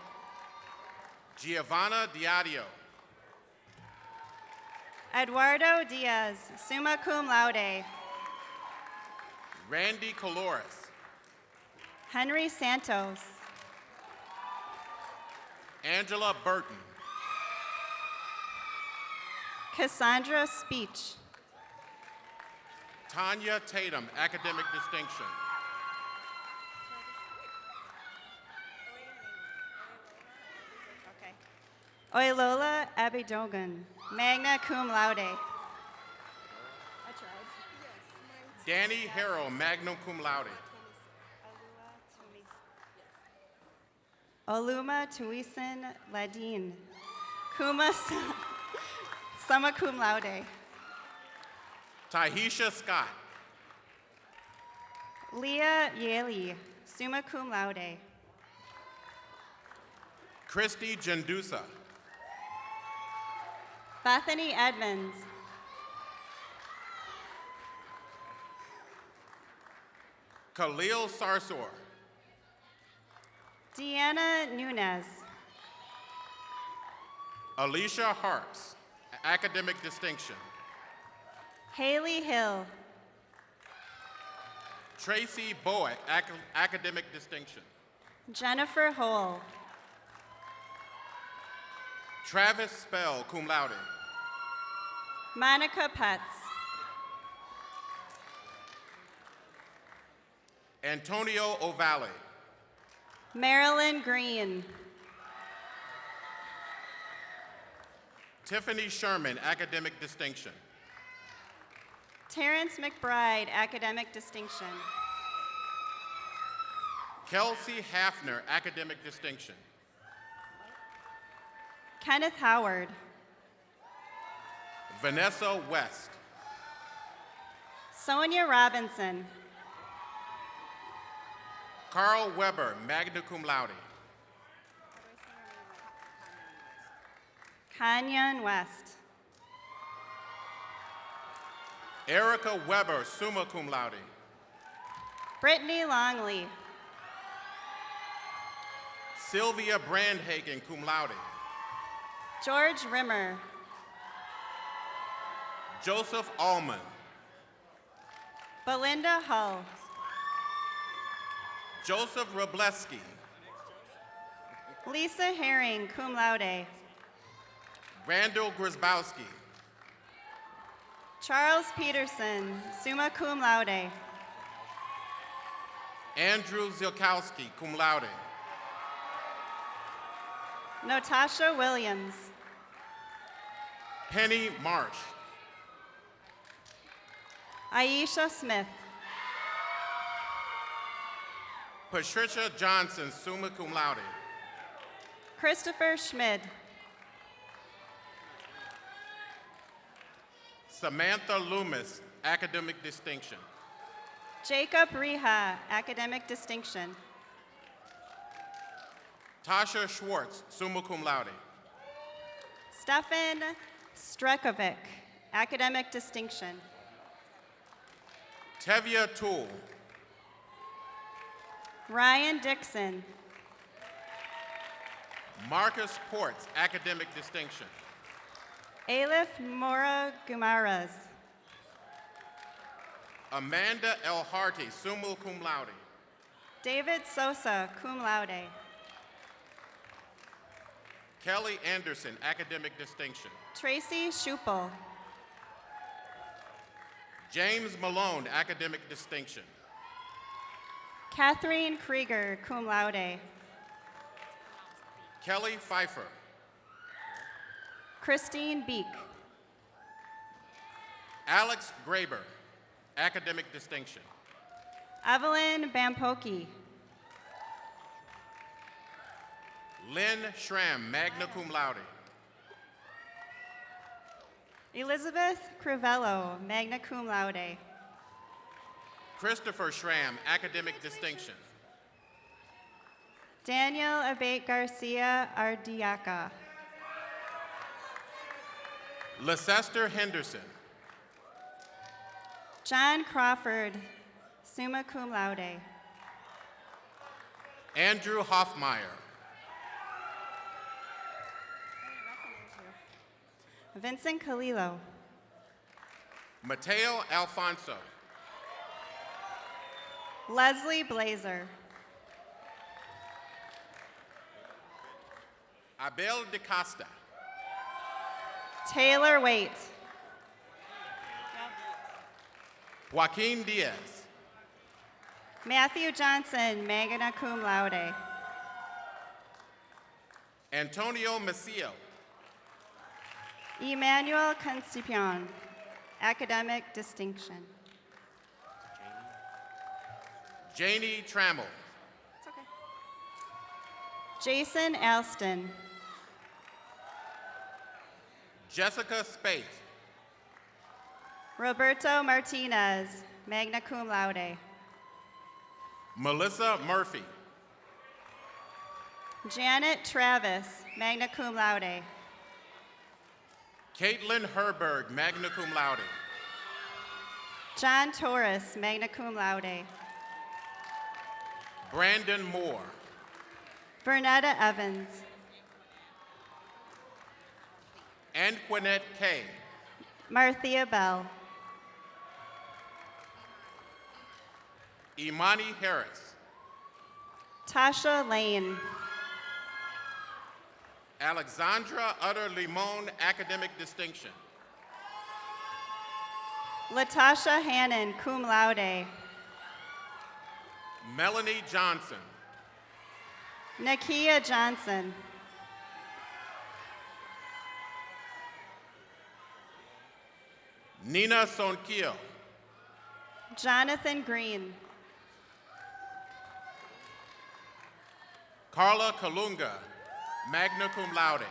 Giovanna Diadio. Eduardo Diaz, summa cum laude. Randy Coloris. Henry Santos. Angela Burton. Cassandra Speech. Tanya Tatum, academic distinction. Oilola Abidogan, magna cum laude. I tried. Yes, Danny Harrell, magna cum laude. Oluma Tuisin Ladin, summa cum laude. Tahisha Scott. Leah Yaley, summa cum laude. Christy Gendusa. Bethany Edmonds. Khalil Sarsor. Deanna Nunez. Alicia Harps, academic distinction. Haley Hill. Tracy Boyd, academic distinction. Jennifer Hole. Travis Spell, cum laude. Monica Petz. Antonio O'Valley. Marilyn Green. Tiffany Sherman, academic distinction. Terrence McBride, academic distinction. Kelsey Hafner, academic distinction. Kenneth Howard. Vanessa West. Sonia Robinson. Carl Weber, magna cum laude. Kanyan West. Erica Weber, summa cum laude. Brittany Longley. Sylvia Brandhagen, cum laude. George Rimmer. Joseph Allman. Belinda Hull. Joseph Robleski. Lisa Herring, cum laude. Randall Grisbowski. Charles Peterson, summa cum laude. Andrew Zilkowski, cum laude. Natasha Williams. Penny Marsh. Aisha Smith. Patricia Johnson, summa cum laude. Christopher Schmid. Samantha Loomis, academic distinction. Jacob Riha, academic distinction. Tasha Schwartz, summa cum laude. Stefan Strekovic, academic distinction. Tevya Toole. Ryan Dixon. Marcus Ports, academic distinction. Alif Mora Gumaras. Amanda L. Harty, summa cum laude. David Sosa, cum laude. Kelly Anderson, academic distinction. Tracy Schupel. James Malone, academic distinction. Catherine Krieger, cum laude. Kelly Pfeiffer. Christine Beek. Alex Graber, academic distinction. Evelyn Bampoki. Lynn Schramm, magna cum laude. Elizabeth Crivello, magna cum laude. Christopher Schramm, academic distinction. Daniel Abate Garcia Ardiaca. Leicester Henderson. John Crawford, summa cum laude. Andrew Hoffmeyer. Vincent Calilo. Mateo Alfonso. Leslie Blazer. Abel de Costa. Taylor Waite. Joaquin Diaz. Matthew Johnson, magna cum laude. Antonio Macio. Emmanuel Concepcion, academic distinction. Janie Trammell. It's okay. Jason Alston. Jessica Spaeth. Roberto Martinez, magna cum laude. Melissa Murphy. Janet Travis, magna cum laude. Caitlin Herberg, magna cum laude. John Torres, magna cum laude. Brandon Moore. Vernetta Evans. Anquinette Kay. Marthea Bell. Imani Harris. Tasha Lane. Alexandra Utter Limon, academic distinction. Latasha Hannon, cum laude. Melanie Johnson. Nakia Johnson. Nina Sonkio. Jonathan Green. Carla Kalunga, magna cum laude.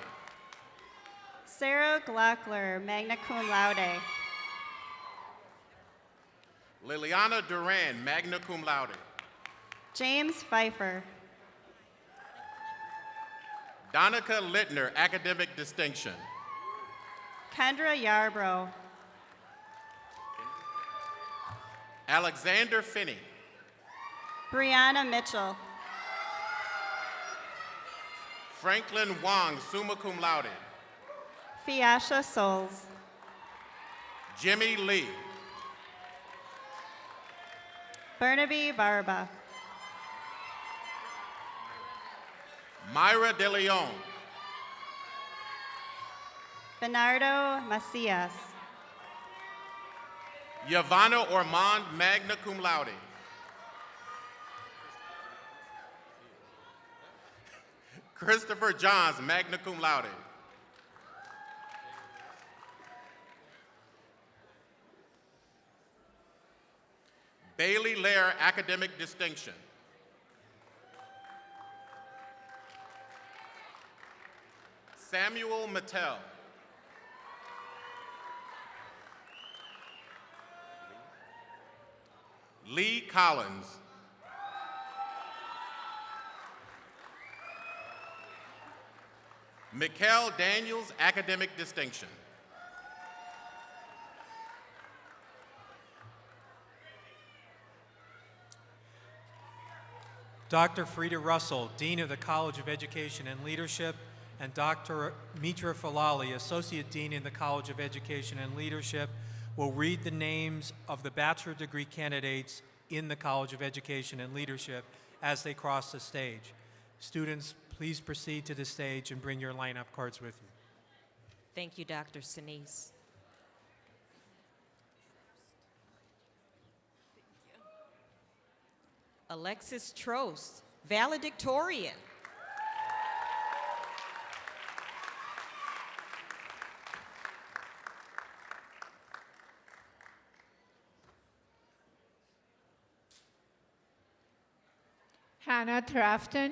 Sarah Glockler, magna cum laude. Liliana Duran, magna cum laude. James Pfeiffer. Donica Littner, academic distinction. Kendra Yarbrough. Alexander Finney. Brianna Mitchell. Franklin Wong, summa cum laude. Fiasha Souls. Jimmy Lee. Burnaby Barba. Myra De Leon. Bernardo Macias. Yavana Ormond, magna cum laude. Christopher Johns, magna cum laude. Bailey Lair, academic distinction. Samuel Mattel. Lee Collins. Mikkel Daniels, academic distinction. Dr. Frida Russell, Dean of the College of Education and Leadership, and Dr. Mitra Falali, Associate Dean in the College of Education and Leadership, will read the names of the bachelor degree candidates in the College of Education and Leadership as they cross the stage. Students, please proceed to the stage and bring your lineup cards with you. Thank you, Dr. Sinise. Alexis Trost, valedictorian. Hannah Trafton.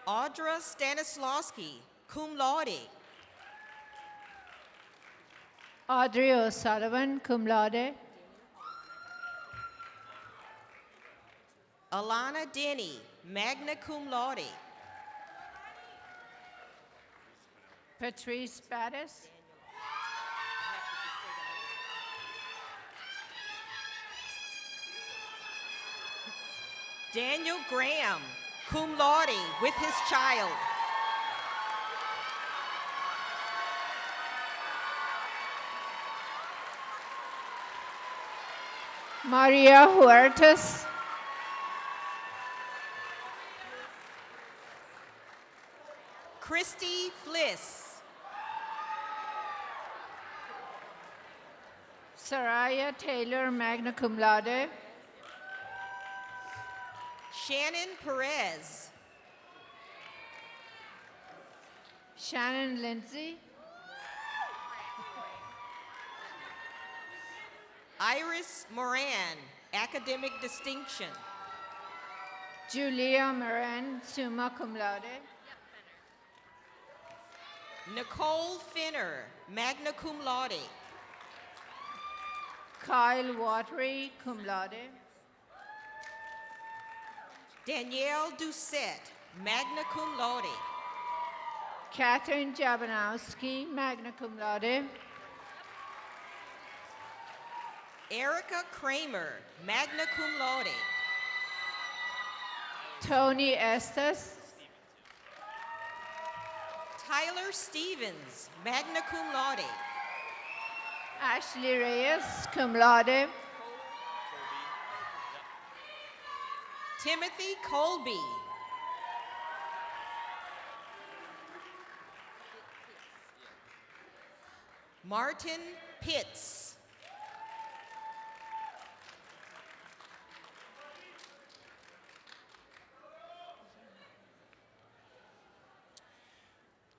Audra Stanislawski, cum laude. Audrey O'Sullivan, cum laude. Alana Denny, magna cum laude. Patrice Battis. Daniel Graham, cum laude, with his child. Maria Huertas. Christy Fliss. Soraya Taylor, magna cum laude. Shannon Perez. Shannon Lindsay. Iris Moran, academic distinction. Julia Moran, summa cum laude. Nicole Finner, magna cum laude. Kyle Watery, cum laude. Danielle Doucette, magna cum laude. Catherine Jabanowski, magna cum laude. Erica Kramer, magna cum laude. Tony Estes. Tyler Stevens, magna cum laude. Ashley Reyes, cum laude. Timothy Colby. Martin Pitts.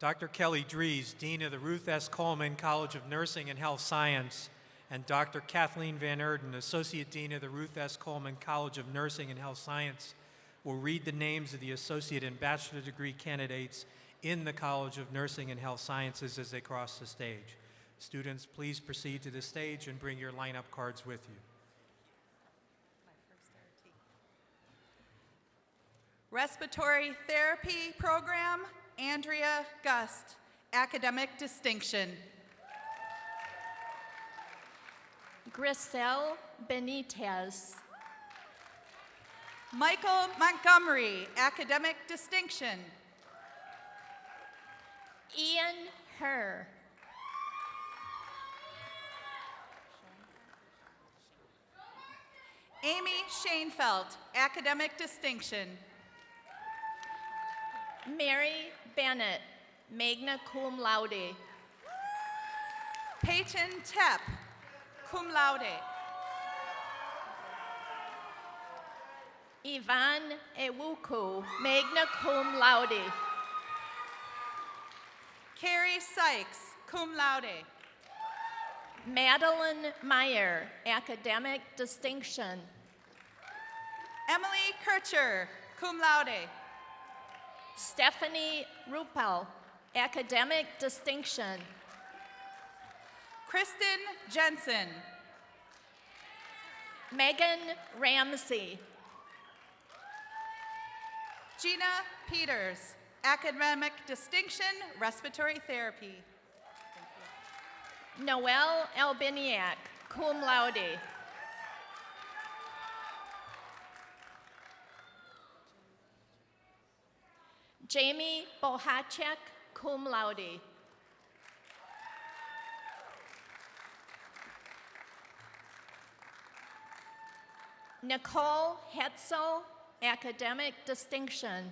Dr. Kelly Dries, Dean of the Ruth S. Coleman College of Nursing and Health Science, and Dr. Kathleen Van Erden, Associate Dean of the Ruth S. Coleman College of Nursing and Health Science, will read the names of the associate and bachelor degree candidates in the College of Nursing and Health Sciences as they cross the stage. Students, please proceed to the stage and bring your lineup cards with you. Respiratory Therapy Program, Andrea Gust, Academic Distinction. Grisel Benitez. Michael Montgomery, Academic Distinction. Ian Herr. Amy Shainfeld, Academic Distinction. Mary Bennett, magna cum laude. Peyton Tepp, cum laude. Ivan Ewuku, magna cum laude. Carrie Sykes, cum laude. Madeline Meyer, academic distinction. Emily Kircher, cum laude. Stephanie Ruppel, academic distinction. Kristen Jensen. Megan Ramsey. Gina Peters, academic distinction, respiratory therapy. Noelle Albiniak, cum laude. Jamie Bohacek, cum laude. Nicole Hetzel, academic distinction.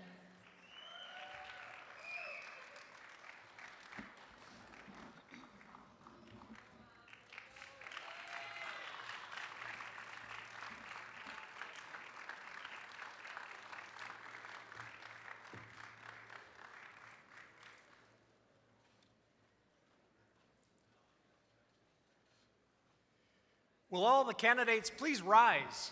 Will all the candidates please rise?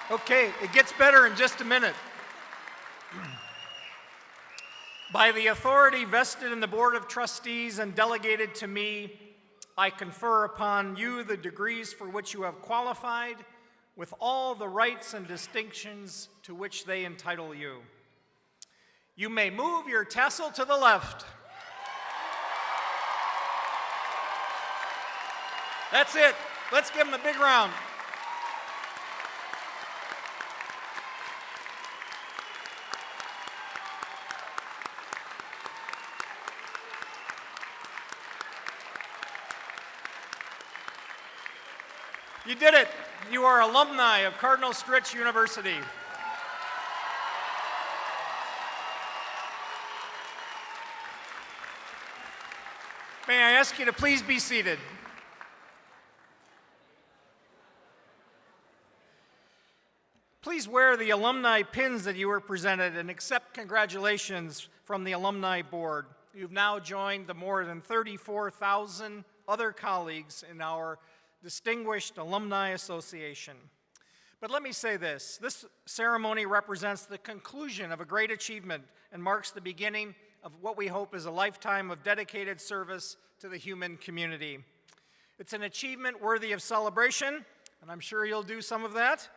Okay, it gets better in just a minute. By the authority vested in the Board of Trustees and delegated to me, I confer upon you the degrees for which you have qualified, with all the rights and distinctions to which they entitle you. You may move your tassel to the left. That's it. Let's give them a big round. You did it. You are alumni of Cardinal Stritch University. May I ask you to please be seated? Please wear the alumni pins that you were presented and accept congratulations from the Alumni Board. You've now joined the more than 34,000 other colleagues in our distinguished Alumni Association. But let me say this ceremony represents the conclusion of a great achievement and marks the beginning of what we hope is a lifetime of dedicated service to the human community. It's an achievement worthy of celebration, and I'm sure you'll do some of that.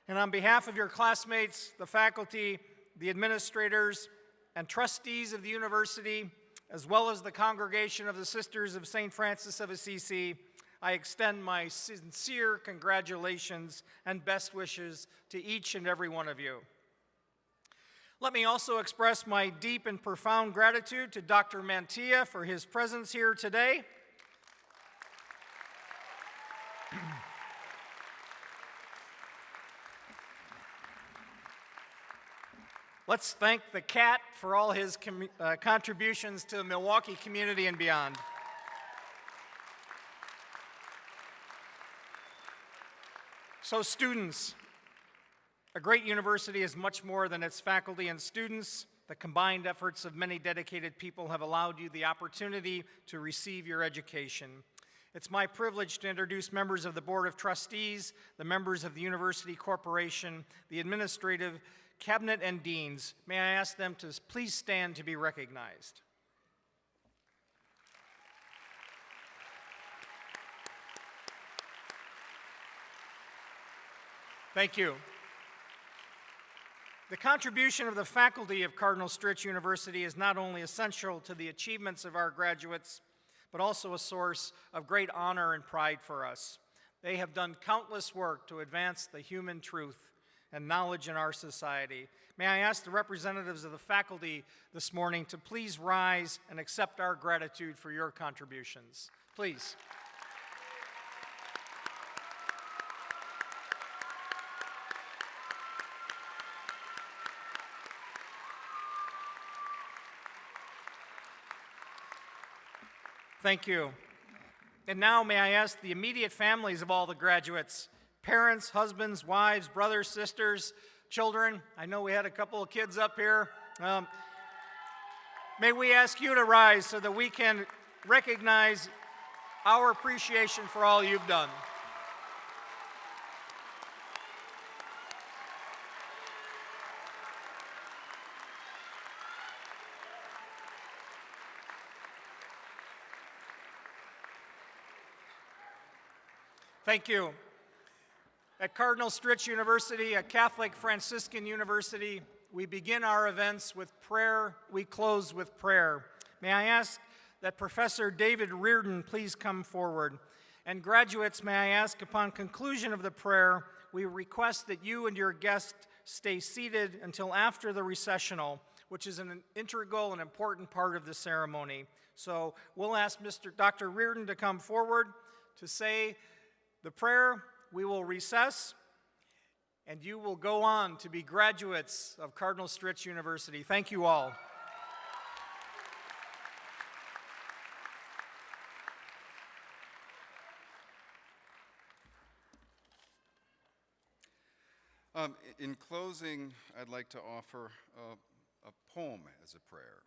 And on behalf of your classmates, the faculty, the administrators, and trustees of the university, as well as the congregation of the Sisters of St. Francis of Assisi, I extend my sincere congratulations and best wishes to each and every one of you. Let me also express my deep and profound gratitude to Dr. Mantilla for his presence here today. Let's thank the cat for all his contributions to the Milwaukee community and beyond. So students, a great university is much more than its faculty and students. The combined efforts of many dedicated people have allowed you the opportunity to receive your education. It's my privilege to introduce members of the Board of Trustees, the members of the University Corporation, the administrative cabinet, and deans. May I ask them to please stand to be recognized. Thank you. The contribution of the faculty of Cardinal Stritch University is not only essential to the achievements of our graduates, but also a source of great honor and pride for us. They have done countless work to advance the human truth and knowledge in our society. May I ask the representatives of the faculty this morning to please rise and accept our gratitude for your contributions. Please. Thank you. And now may I ask the immediate families of all the graduates, parents, husbands, wives, brothers, sisters, children. I know we had a couple of kids up here. May we ask you to rise so that we can recognize our appreciation for all you've done. Thank you. At Cardinal Stritch University, a Catholic Franciscan university, we begin our events with prayer, we close with prayer. May I ask that Professor David Reardon please come forward. And graduates, may I ask, upon conclusion of the prayer, we request that you and your guests stay seated until after the recessional, which is an integral and important part of the ceremony. So we'll ask Dr. Reardon to come forward to say the prayer. We will recess, and you will go on to be graduates of Cardinal Stritch University. Thank you all. In closing, I'd like to offer a poem as a prayer.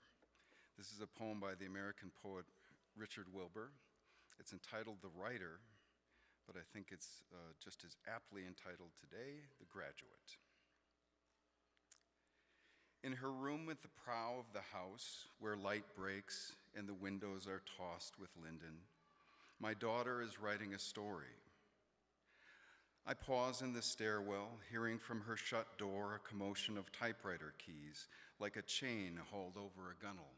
This is a poem by the American poet Richard Wilbur. It's entitled The Writer, but I think it's just as aptly entitled today, The Graduate. In her room at the prow of the house, where light breaks and the windows are tossed with linden, my daughter is writing a story. I pause in the stairwell, hearing from her shut door a commotion of typewriter keys, like a chain hauled over a gunnel.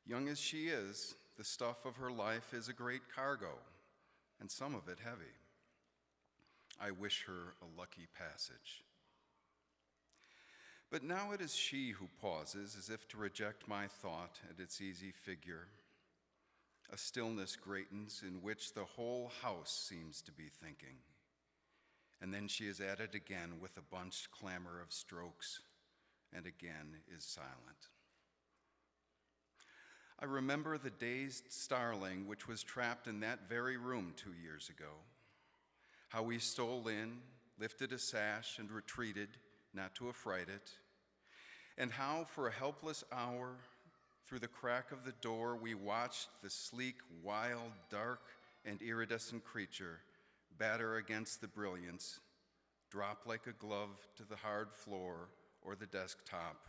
Young as she is, the stuff of her life is a great cargo, and some of it heavy. I wish her a lucky passage. But now it is she who pauses, as if to reject my thought and its easy figure. A stillness greatens in which the whole house seems to be thinking. And then she is at it again with a bunched clamor of strokes, and again is silent. I remember the dazed starling which was trapped in that very room 2 years ago, how we stole in, lifted a sash, and retreated, not to affright it, and how for a helpless hour, through the crack of the door, we watched the sleek, wild, dark, and iridescent creature batter against the brilliance, drop like a glove to the hard floor or the desktop,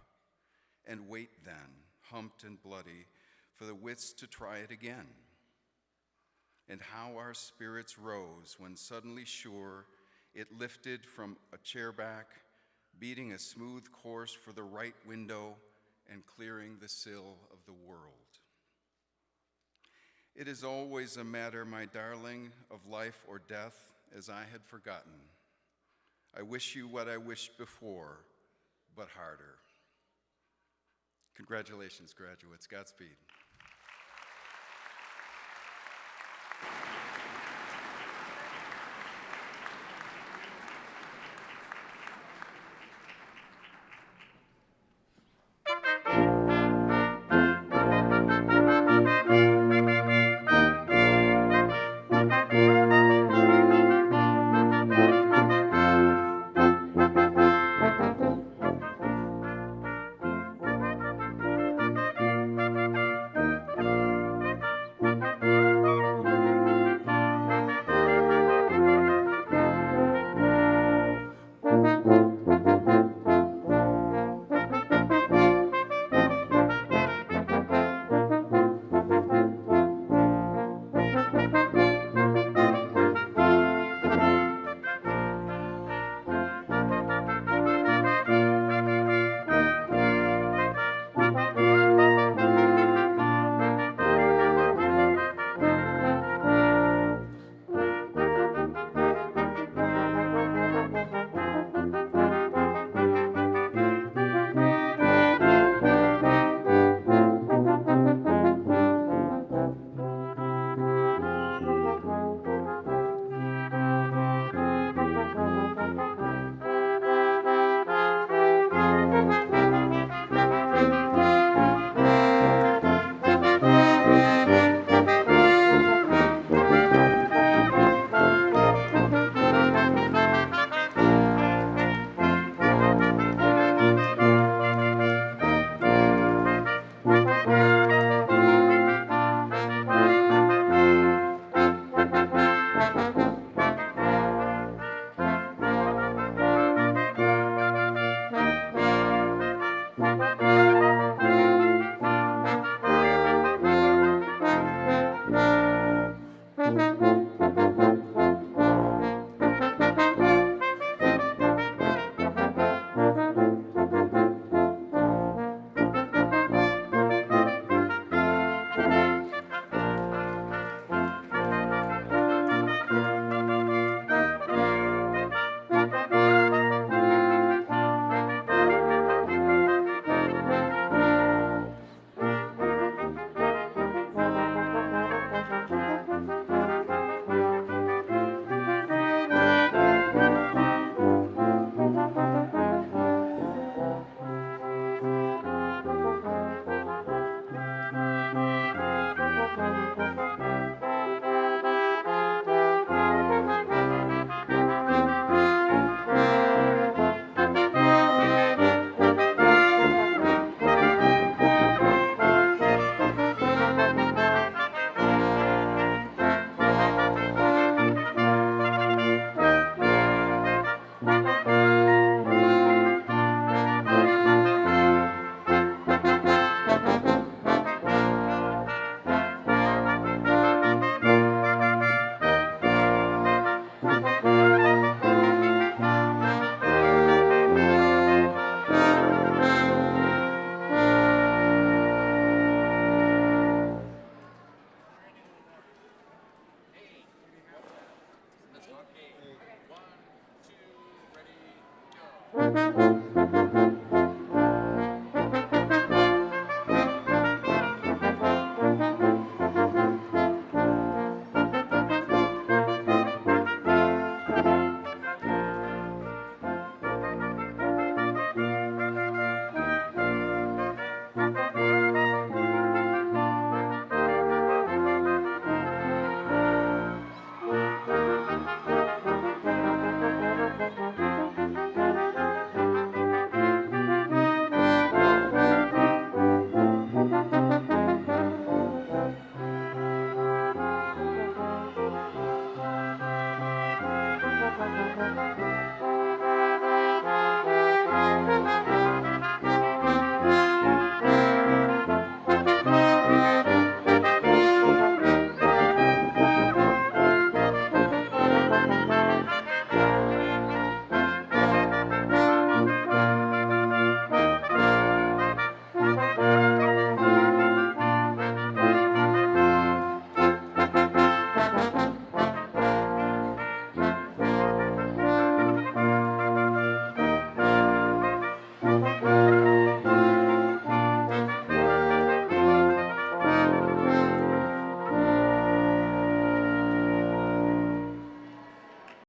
and wait then, humped and bloody, for the wits to try it again. And how our spirits rose when suddenly sure it lifted from a chair back, beating a smooth course for the right window and clearing the sill of the world. It is always a matter, my darling, of life or death, as I had forgotten. I wish you what I wished before, but harder. Congratulations, graduates. Godspeed.